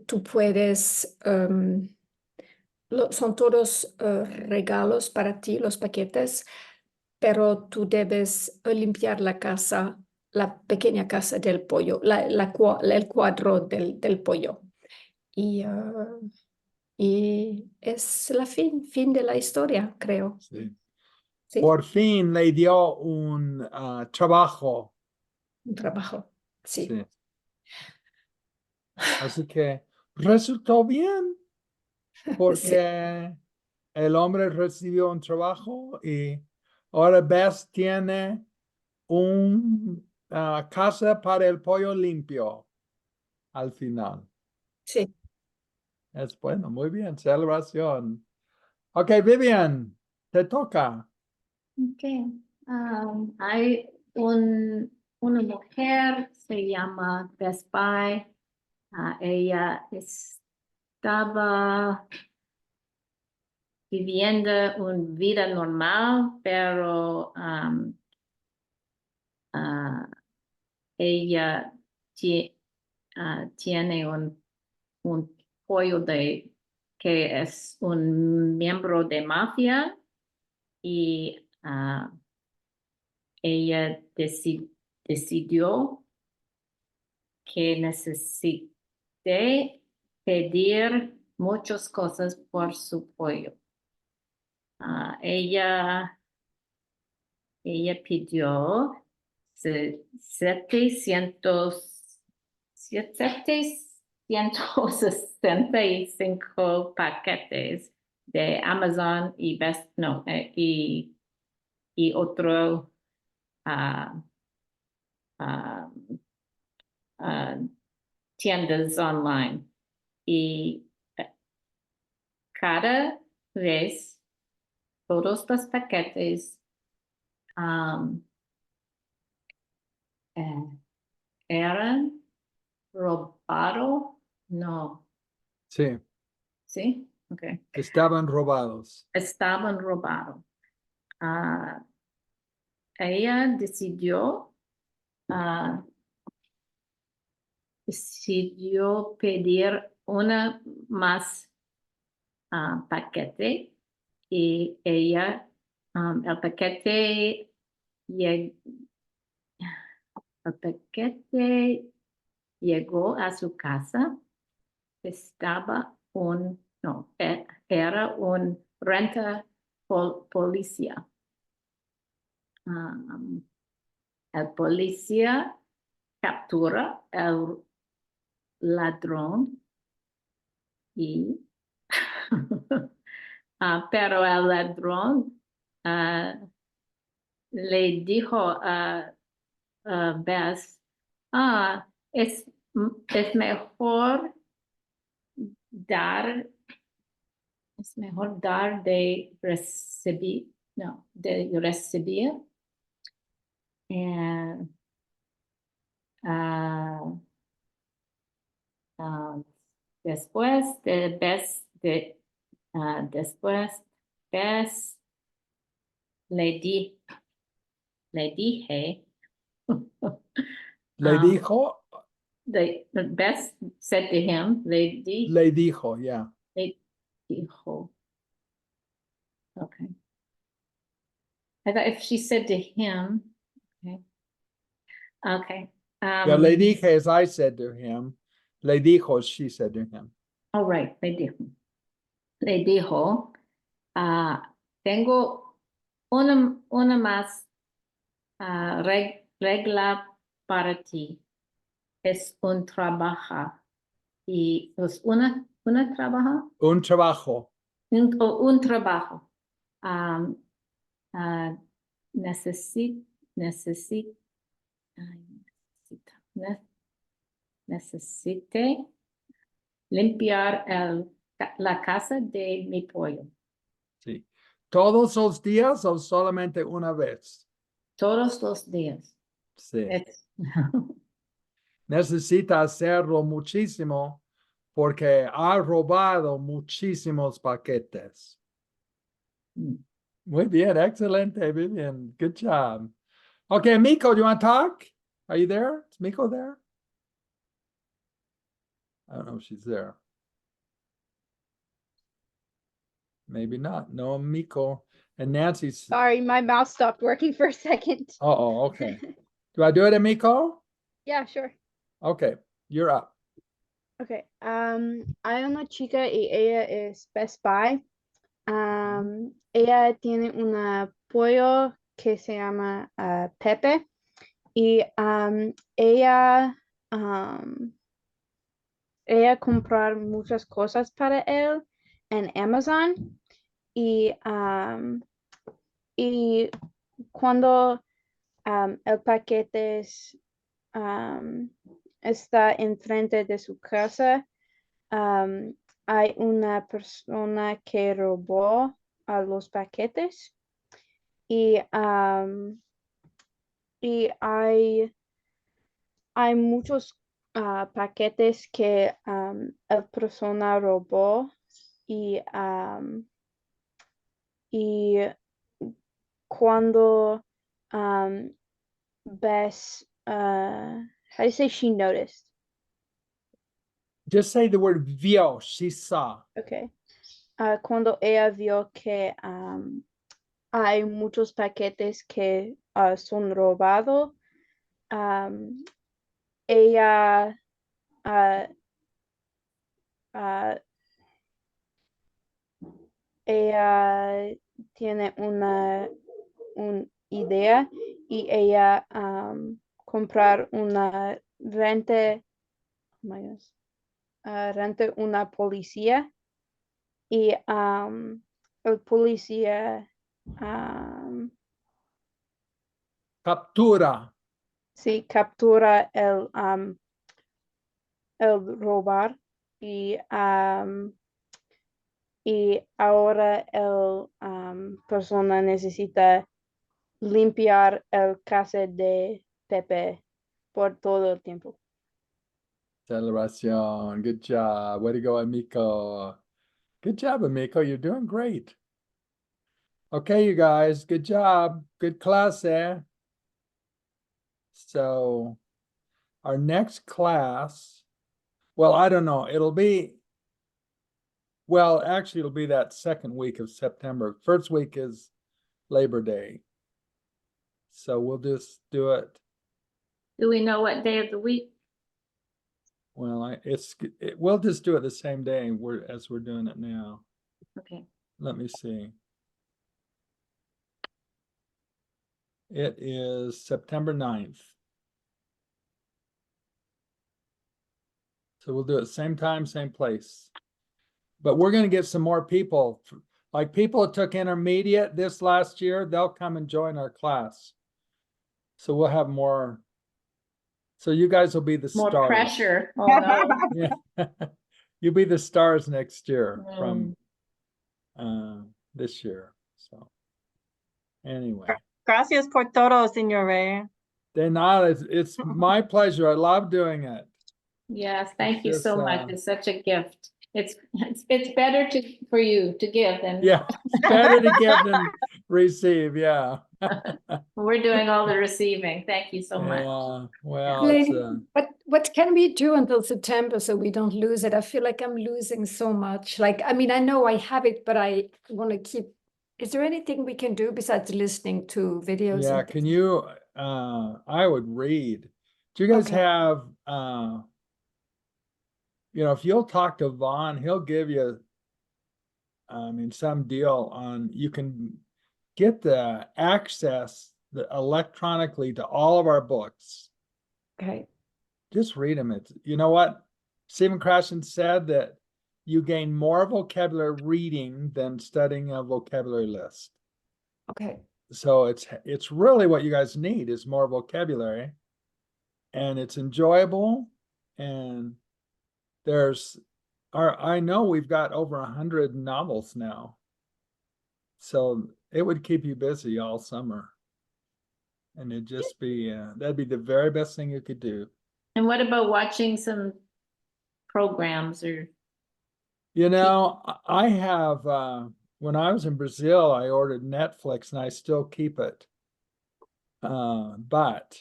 Tú puedes, son todos regalos para ti, los paquetes, pero tú debes limpiar la casa, la pequeña casa del pollo, el cuadro del pollo. Y, y es la fin de la historia, creo. Sí. Sí, Por fin le dio un trabajo. un trabajo. Sí, Sí. Así que resultó bien sí, porque el hombre recibió un trabajo y ahora Bess tiene una casa para el pollo limpio al final. sí. Es bueno, muy bien, celebración. Ok, Vivian, te toca. Okay. Hay una mujer, se llama Bess Bigh. Ella estaba viviendo una vida normal, pero ella tiene un pollo que es un miembro de mafia y ella decidió que necesité pedir muchas cosas por su pollo. Ella pidió 765 paquetes de Amazon y y otro ah, ah, ah, tiendas online. Y cada vez todos los paquetes eran robados. No, Sí, ¿sí? Ok. estaban robados. Estaban robados. Ella ah, decidió pedir una más paquete y el paquete, lleg- el paquete llegó a su casa. Estaba no, era un renta policía. El policía captura el ladrón y pero el ladrón le dijo a Bess, es mejor dar, de recibir, no, de recibir. Ah, después de Bess, después Bess le dije, Le dijo, the Bess said to him, le dijo, yeah. le dijo. Okay. I thought if she said to him, okay. Okay. Yeah, le dije as I said to him. Le dijo, she said to him. All right, le dijo, tengo una más regla para ti. Es un trabajo. Y es una trabajo. Un trabajo. Un trabajo. Necesite limpiar la casa de mi pollo. Sí. ¿Todos los días o solamente una vez? Todos los días. Sí. Necesita hacerlo muchísimo porque ha robado muchísimos paquetes. Muy bien, excelente, Vivian. Good job. Okay, Miko, do you want to talk? Are you there? Is Miko there? I don't know if she's there. Maybe not. No, Miko. And Nancy's. Sorry, my mouse stopped working for a second. Oh, okay. Do I do it, Miko? Yeah, sure. Okay, you're up. Okay. Hay una chica y ella es Bess Bigh. Ella tiene un pollo que se llama Pepe y ella comprar muchas cosas para él en Amazon y cuando el paquete está enfrente de su casa, hay una persona que robó a los paquetes y hay muchos paquetes que la persona robó y cuando Bess, how do you say she noticed? Just say the word vio, she saw. Okay. Cuando ella vio que hay muchos paquetes que son robados, ella tiene una idea y ella comprar una renta una policía y el policía Captura. sí captura el robar y ahora el persona necesita limpiar el casa de Pepe por todo el tiempo. Celebración. Good job. Way to go, Amico. Good job, Amico. You're doing great. Okay, you guys. Good job. Good class, eh? So, our next class, well, I don't know. Well, actually, it'll be that second week of September. First week is Labor Day. So we'll just do it. Do we know what day of the week? Well, we'll just do it the same day as we're doing it now. Okay. Let me see. It is September 9th. So we'll do it same time, same place. But we're going to get some more people. Like people that took intermediate this last year, they'll come and join our class. So we'll have more. So you guys will be the More stars. pressure. Oh no. Yeah. You'll be the stars next year from this year. So anyway. Gracias por todo, señor Ray. De nada, it's my pleasure. I love doing it. Yes, thank you just, so much. It's such a gift. It's better for you to give than Yeah, it's better to give than receive. Yeah. we're doing all the receiving. Thank you so much. Yeah. Well, it's Lady, what can we do until September so we don't lose it? I feel like I'm losing so much. Like, I mean, I know I have it, but I want to keep. Is there anything we can do besides listening to videos? yeah. and Can you? I would read. Do you guys Okay. have? If you'll talk to Vaughn, he'll give you. Some deal on you can get the access electronically to all of our books. Okay. Just read them. It's, you know what? Stephen Krashen said that you gain more vocabulary reading than studying a vocabulary list. Okay. So it's really what you guys need is more vocabulary, and it's enjoyable. And I know we've got over 100 novels now, so it would keep you busy all summer, and it'd just be that'd be the very best thing you could do. And what about watching some programs or? I have when I was in Brazil, I ordered Netflix, and I still keep it. But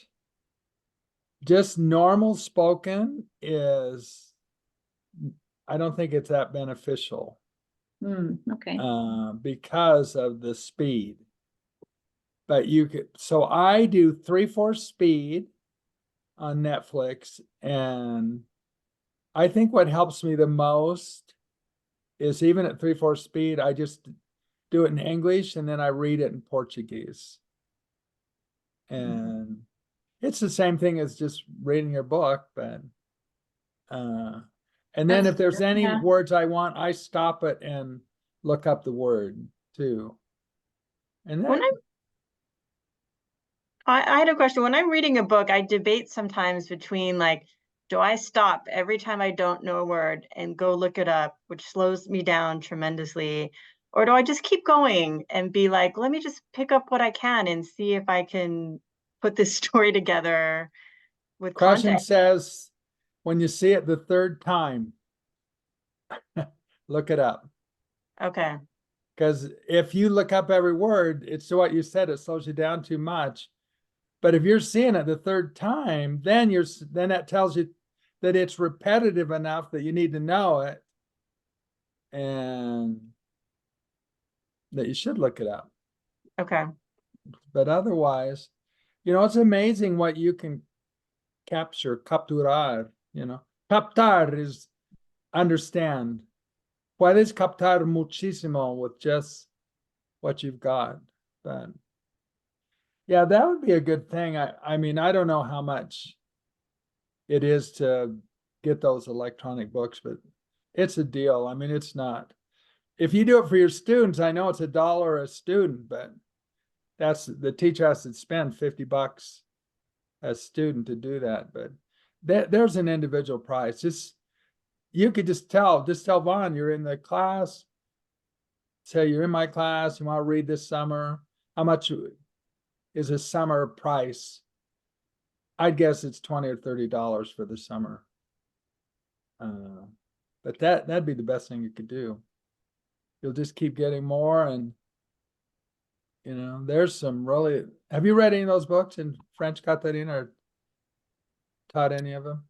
just normal spoken is, I don't think it's that beneficial Okay. because of the speed. But so I do 3/4 speed on Netflix, and I think what helps me the most is even at 3/4 speed, I just do it in English and then I read it in Portuguese. And it's the same thing as just reading your book, but and then if there's any words I want, I stop it and look up the word too. And then I had a question. When I'm reading a book, I debate sometimes between like, do I stop every time I don't know a word and go look it up, which slows me down tremendously? Or do I just keep going and be like, let me just pick up what I can and see if I can put this story together with Krashen context? says, when you see it the third time, look it up. Okay. Because if you look up every word, it's what you said, it slows you down too much. But if you're seeing it the third time, then that tells you that it's repetitive enough that you need to know it, and that you should look it up. Okay. But otherwise, it's amazing what you can capture, capturar, Captar is understand. Puedes captar muchísimo with just what you've got. But yeah, that would be a good thing. I mean, I don't know how much it is to get those electronic books, but it's a deal. I mean, it's not. If you do it for your students, I know it's $1 a student, but that's the teacher has to spend $50 a student to do that. But there's an individual price. You could just tell Vaughn you're in the class. Say you're in my class. You want to read this summer. How much is a summer price? I'd guess it's $20 or $30 for the summer. But that'd be the best thing you could do. You'll just keep getting more, and there's some really. Have you read any of those books in French, Katarina, or taught any of them?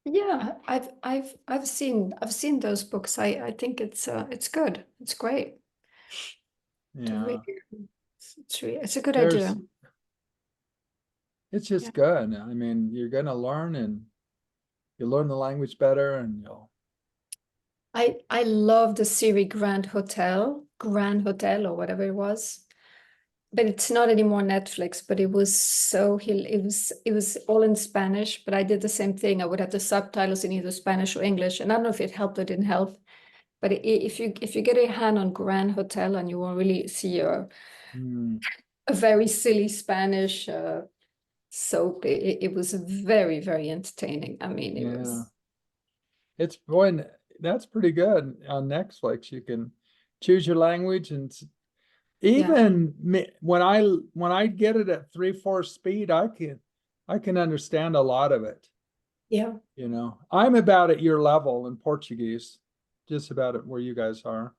Yeah, I've seen those books. I think it's good. It's great. Yeah, It's a good idea. It's just good. I mean, you're gonna learn, and you learn the language better, and you'll. I love the series Grand Hotel or whatever it was, but it's not anymore Netflix. But it was it was all in Spanish. But I did the same thing. I would have the subtitles in either Spanish or English, and I don't know if it helped or didn't help. But if you get a hand on Grand Hotel, and you will really see a very silly Spanish soap, it was very, very entertaining. I mean, it was. It's that's pretty good on Netflix. You can choose your language, and Even when I get it at 3/4 speed, I can understand a lot of it. Yeah. You know, I'm about at your level in Portuguese, just about at where you guys are.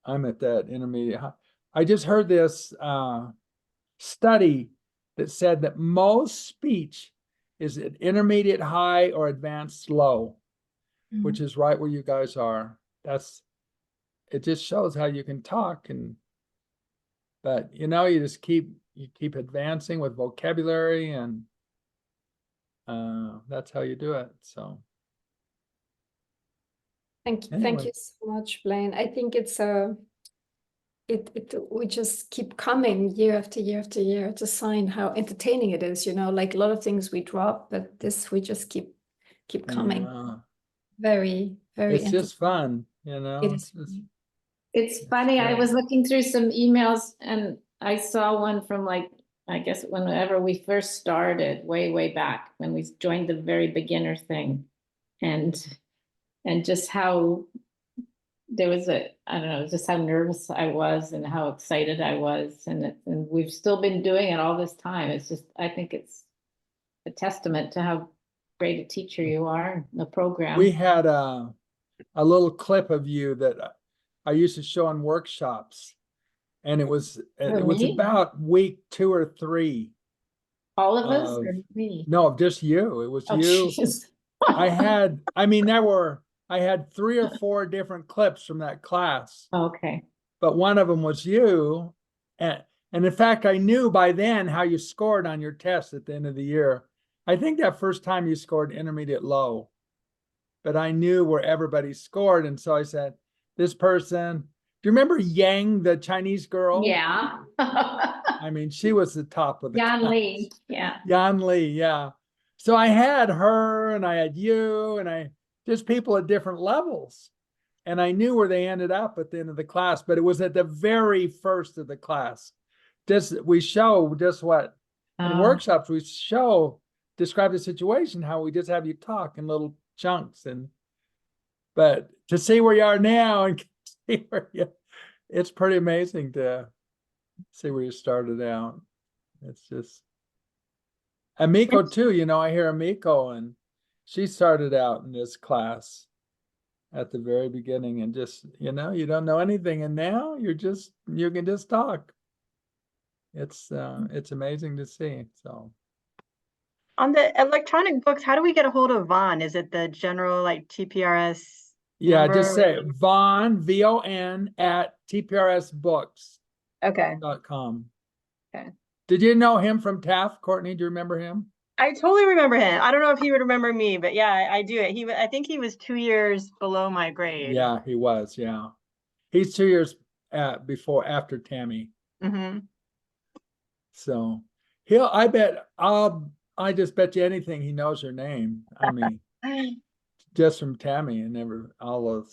I'm at that intermediate. I just heard this study that said that most speech is at intermediate high or advanced low, which is right where you guys are. It just shows how you can talk, but you know, you keep advancing with vocabulary, and that's how you do it. So Thank Anyway. you so much, Blaine. I think it's we just keep coming year after year after year. It's a sign how entertaining it is, you know, like a lot of things we drop, but this we just keep coming. yeah, Very, very it's just fun, you know. It is It's just- fun. It's funny, I great. was looking through some emails and I saw one from like, I guess whenever we first started, way back, when we joined the very beginner thing. And just how there was I don't know, just how nervous I was and how excited I was. And we've still been doing it all this time. It's just, I think it's a testament to how great a teacher you are, the program. We had a little clip of you that I used to show in workshops, and it was me? about week 2 or 3. All of us or me? No, just you. It was Oh, you. jeez. I had 3 or 4 different clips from that class, Okay. but one of them was you. And in fact, I knew by then how you scored on your test at the end of the year. I think that first time you scored intermediate low, but I knew where everybody scored. And so I said, this person, do you remember Yang, the Chinese girl? Yeah. I mean, she was the top of the Yan class. Li, yeah. Yan Li, yeah. So I had her and I had you and just people at different levels. And I knew where they ended up at the end of the class, but it was at the very first of the class. We show just what in workshops we describe the situation, how we just have you talk in little chunks. But to see where you are now and see it's pretty amazing to see where you started out. It's just Amiko too, you know, I hear Amiko, and she started out in this class at the very beginning, and just, you know, you don't know anything, and now you can just talk. It's amazing to see. So On the electronic books, how do we get a hold of Vaughn? Is it the general like TPRS? yeah, just say number? Vaughn, VON at tprsbooks.com. Okay. Did you know him from Taft, Courtney? Do you remember him? I totally remember him. I don't know if he would remember me, but yeah, I do. I think he was 2 years below my grade. Yeah, he was. Yeah, he's 2 years after Tammy. Mm-hmm. So I just bet you anything he knows her name. I mean, just from Tammy and all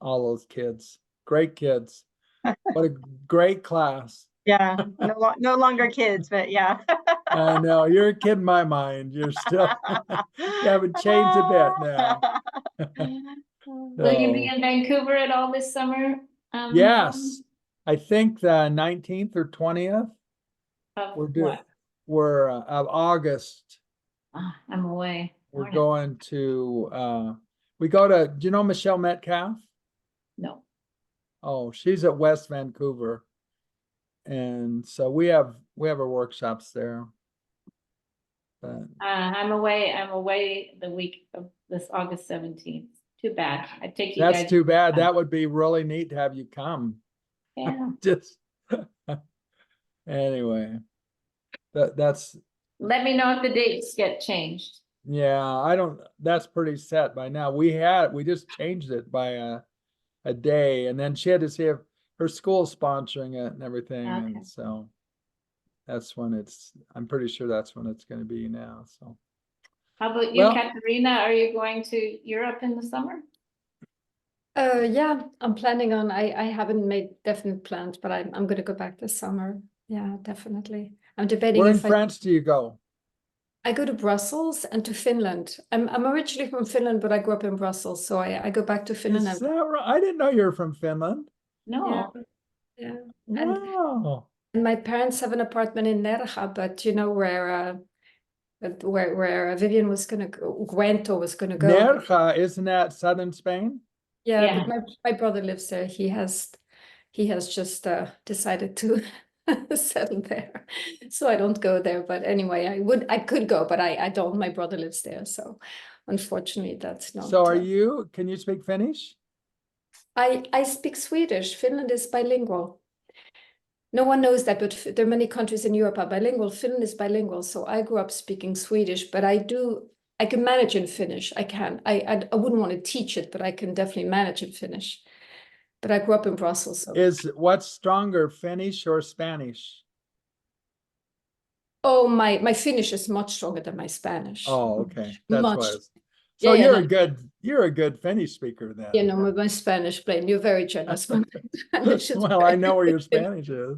those kids, great kids. What a great class. Yeah, no longer kids, but yeah. I know, you're a kid in my mind. You're still, you haven't changed a bit now. Will you be in Vancouver at all this summer? Yes, I think the 19th or 20th. We're of August. I'm away. We're going to we go to, do you know Michelle Metcalf? No. Oh, she's at West Vancouver. And so we have our workshops there. But I'm away the week of this August 17th. Too bad. I take you that's guys. too bad. That would be really neat to have you come. Yeah. Just anyway. That's Let me know if the dates get changed. yeah, that's pretty set by now. We just changed it by a day, and then she had to see if her school's sponsoring it and everything. Okay. And so that's when I'm pretty sure that's when it's going to be now. So How about you, Well- Katerina? Are you going to Europe in the summer? Yeah, I'm planning on. I haven't made definite plans, but I'm going to go back this summer. Yeah, definitely. I'm debating where in if France do you go? I go to Brussels and to Finland. I'm originally from Finland, but I grew up in Brussels, so I go back to Finland. Is that right? I didn't know you were from Finland. No. Yeah. Wow. And my parents have an apartment in Nerja, but you know where Vivian was gonna go, Gwento was gonna go. Nerja, isn't that southern Spain? Yeah, Yeah. but my brother lives there. He has just decided to settle there. So I don't go there. But anyway, I could go, but I don't. My brother lives there. So unfortunately that's not. So can you speak Finnish? I speak Swedish. Finland is bilingual. No one knows that, but there are many countries in Europe are bilingual. Finland is bilingual. So I grew up speaking Swedish, but I can manage in Finnish. I can. I wouldn't want to teach it, but I can definitely manage in Finnish. But I grew up in Brussels. So. What's stronger, Finnish or Spanish? Oh, my Finnish is much stronger than my Spanish. Oh, okay. That's Much. what. So Yeah, you're a good Finnish speaker then. You know, with my Spanish playing, you're very generous. Spanish is Well, I know where your Spanish is.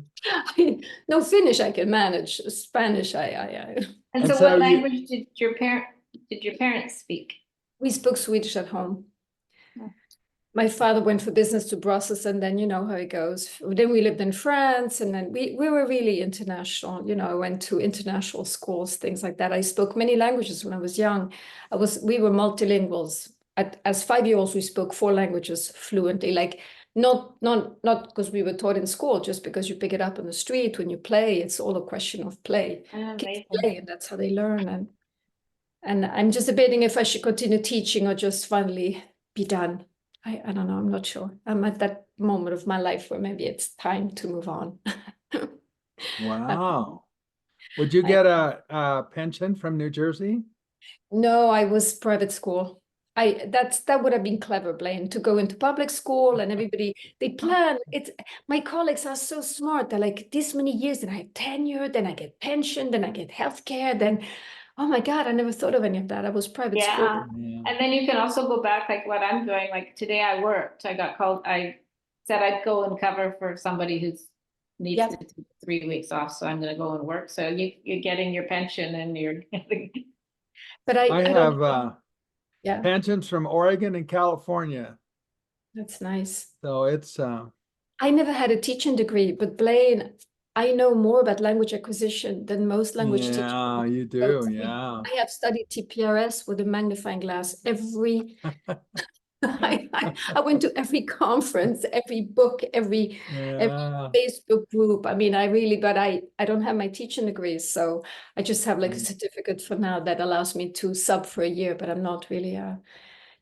No, Finnish I can manage. Spanish, I. And And so so what you- language did your parents speak? We spoke Swedish at home. Yeah. My father went for business to Brussels, and then you know how it goes. Then we lived in France, and then we were really international. You know, I went to international schools, things like that. I spoke many languages when I was young. We were multilinguals. As 5-year-olds, we spoke 4 languages fluently. Like not because we were taught in school, just because you pick it up on the street when you play. It's all a question of play. Kids Amazing. play, and that's how they learn. And I'm just debating if I should continue teaching or just finally be done. I don't know. I'm not sure. I'm at that moment of my life where maybe it's time to move on. Wow. Would you get a pension from New Jersey? No, I was private school. That would have been clever, Blaine, to go into public school and everybody they plan. My colleagues are so smart. They're like this many years, then I have tenure, then I get pension, then I get healthcare, then oh my God, I never thought of any of that. I was private school. Yeah. And then you can also go back, like what I'm doing, like today I worked, I got called, I said I'd go and cover for somebody who's needs Yep. to take 3 weeks off, so I'm gonna go and work, so you're getting your pension and you're getting. But I don't have yeah, pensions from Oregon and California. that's nice. So it's I never had a teaching degree, but Blaine, I know more about language acquisition than most language teachers. yeah, you do. Yeah. I have studied TPRS with a magnifying glass I went to every conference, every book, every Yeah. Facebook group. I mean, but I don't have my teaching degrees, so I just have like a certificate for now that allows me to sub for a year, but I'm not really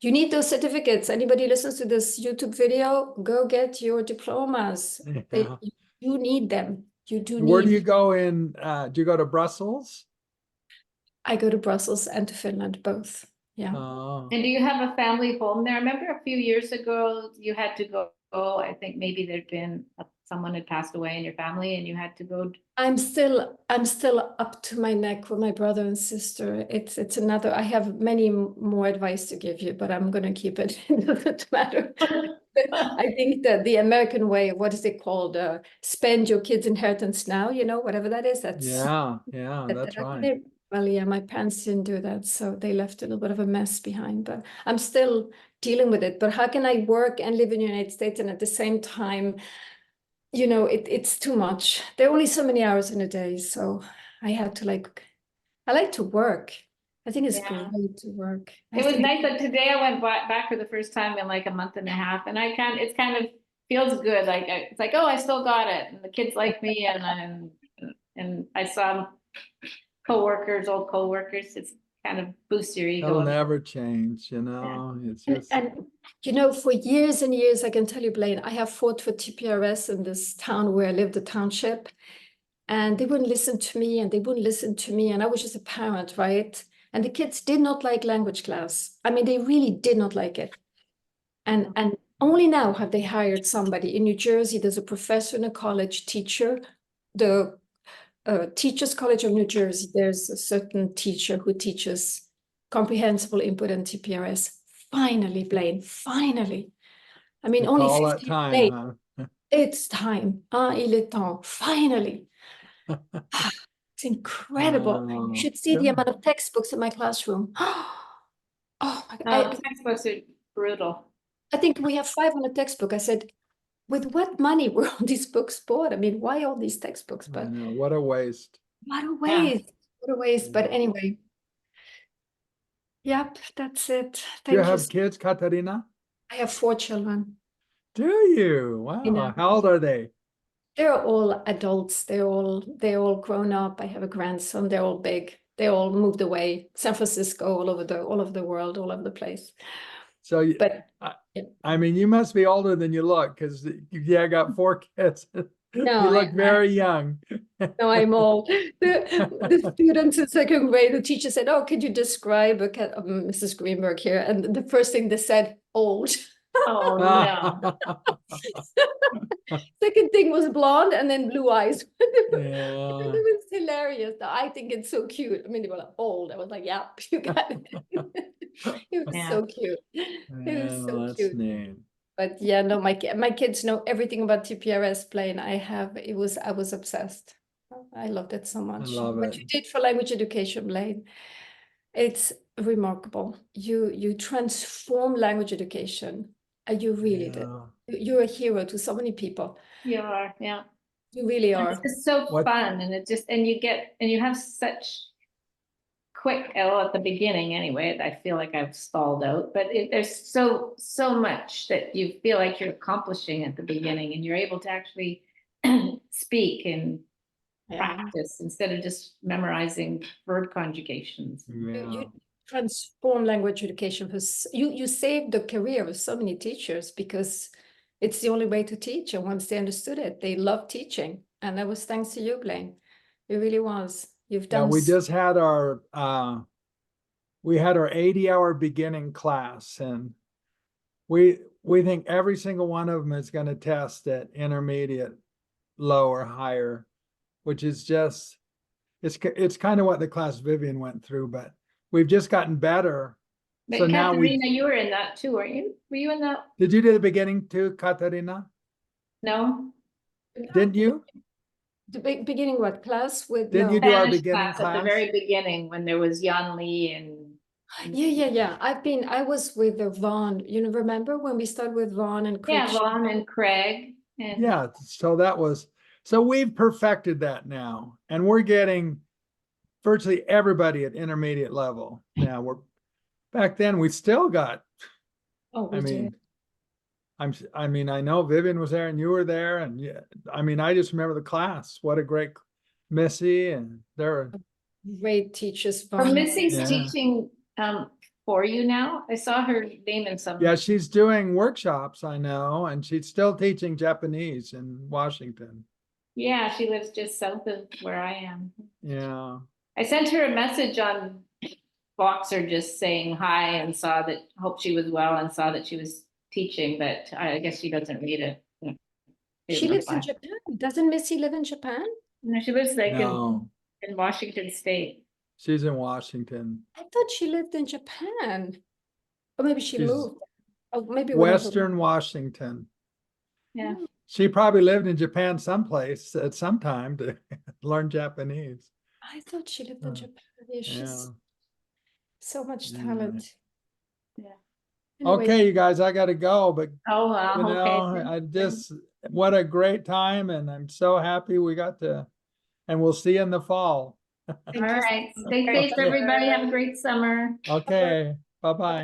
you need those certificates. Anybody listens to this YouTube video, go get your diplomas. Yeah. You need them. You do need. Where do you go in? Do you go to Brussels? I go to Brussels and to Finland, both. Yeah. Oh. And do you have a family home there? I remember a few years ago, you had to go, I think maybe there'd been, someone had passed away in your family and you had to go. I'm still up to my neck with my brother and sister. It's another, I have many more advice to give you, but I'm going to keep it. It doesn't matter. I think that the American way, what is it called? Spend your kids' inheritance now, you know, whatever that is. That's that's right. Well, yeah, my parents didn't do that, so they left a little bit of a mess behind, but I'm still dealing with it. But how can I work and live in the United States and at the same time, you know, it's too much. There are only so many hours in a day, so I had to I like to work. I think it's great to work. It was nice that today I went back for the first time in like a month and a half, and it's kind of feels good. Like it's like, oh, I still got it, and the kids like me, and I saw old co-workers. It's kind of boosts your ego. It'll never change, you know. It's just and you know, for years and years, I can tell you, Blaine, I have fought for TPRS in this town where I live, the township, and they wouldn't listen to me, and I was just a parent, right? And the kids did not like language class. I mean, they really did not like it. And only now have they hired somebody in New Jersey. There's a professor in a college, teacher, the Teachers College of New Jersey. There's a certain teacher who teaches comprehensible input and TPRS. Finally, Blaine, finally. I mean, only all 50 that time, days. huh? It's time. Il est temps, finally. It's incredible. Wow, You should see the yeah. amount of textbooks in my classroom. Oh my No, God. textbooks are brutal. I think we have 500 textbooks. I said, with what money were all these books bought? I mean, why all these textbooks? I But know, what a waste. what a Yeah. waste. What a waste. But Yeah. anyway. Yep, that's it. Do you Thank you. have kids, Katarina? I have 4 children. Do you? Wow. know. How old are they? They're all adults. They're all grown up. I have a grandson. They're all big. They all moved away. San Francisco, all over the world, all over the place. So you, But I mean, you must be older than you look, because I got 4 kids. No, You look very young. no, I'm old. The students in 2nd grade, the teacher said, "Oh, could you describe Mrs. Greenberg here?" And the first thing they said, "Old." Oh, no. Second thing was blonde, and then blue eyes. Yeah. It was hilarious. I think it's so cute. I mean, they were like old. I was like, "Yeah, you got it." It was Yeah. so cute. It was Yeah, so that's cute. neat. But yeah, no, my kids know everything about TPRS plane. I was obsessed. I loved it so much. love What it. you did for language education, Blaine, it's remarkable. You transform language education. You really did. Yeah. You're a hero to so many people. You are, yeah. You really It's are. just so What- fun, and you have such quick, well, at the beginning anyway, I feel like I've stalled out, but there's so much that you feel like you're accomplishing at the beginning, and you're able to actually speak and Yeah. practice instead of just memorizing verb conjugations. Yeah. You transform language education. You saved the career of so many teachers, because it's the only way to teach. And once they understood it, they loved teaching. And that was thanks to you, Blaine. It really was. You've Yeah, done we just had our 80-hour beginning class, and we think every single one of them is going to test at intermediate, low, or higher, which is just, it's kind of what the class Vivian went through, but we've just gotten better. But So now Katerina, you were in that too, weren't you? Were you in that? Did you do the beginning too, Katarina? No? Didn't you? the beginning what class with Didn't no. you do our Spanish beginning class at the class? very beginning when there was Jan Lee and Yeah. I was with Vaughn. You know, remember when we started with Vaughn and Craig? yeah, Vaughn and Craig. And Yeah, so we've perfected that now, and we're getting virtually everybody at intermediate level. Now back then we still got, Oh, we I did. mean, I know Vivian was there and you were there, and yeah, I mean, I just remember the class. What a great Missy, and they're Great teachers. Oh, Vaughn. Missy's Yeah. teaching for you now. I saw her name in some. yeah, she's doing workshops, I know, and she's still teaching Japanese in Washington. Yeah, she lives just south of where I am. Yeah. I sent her a message on Boxer just saying hi and saw that, hope she was well, and saw that she was teaching, but I guess she doesn't read it. She lives in Japan. Doesn't Missy live in Japan? No, she lives like No, in Washington State. she's in Washington. I thought she lived in Japan. Or maybe she She's moved. Oh, maybe one of them. Western Washington. Yeah. She probably lived in Japan someplace at some time to learn Japanese. I thought she lived in Uh, Japan. Yeah, she's Yeah. so much Yeah. talent. Yeah. Anyway, Okay, you guys, I gotta go, but Oh, wow. you know, Okay. I just, what a great time, and I'm so happy we got to, and we'll see you in the fall. All right. Stay safe, Okay. everybody. Have a great summer. Okay, bye-bye.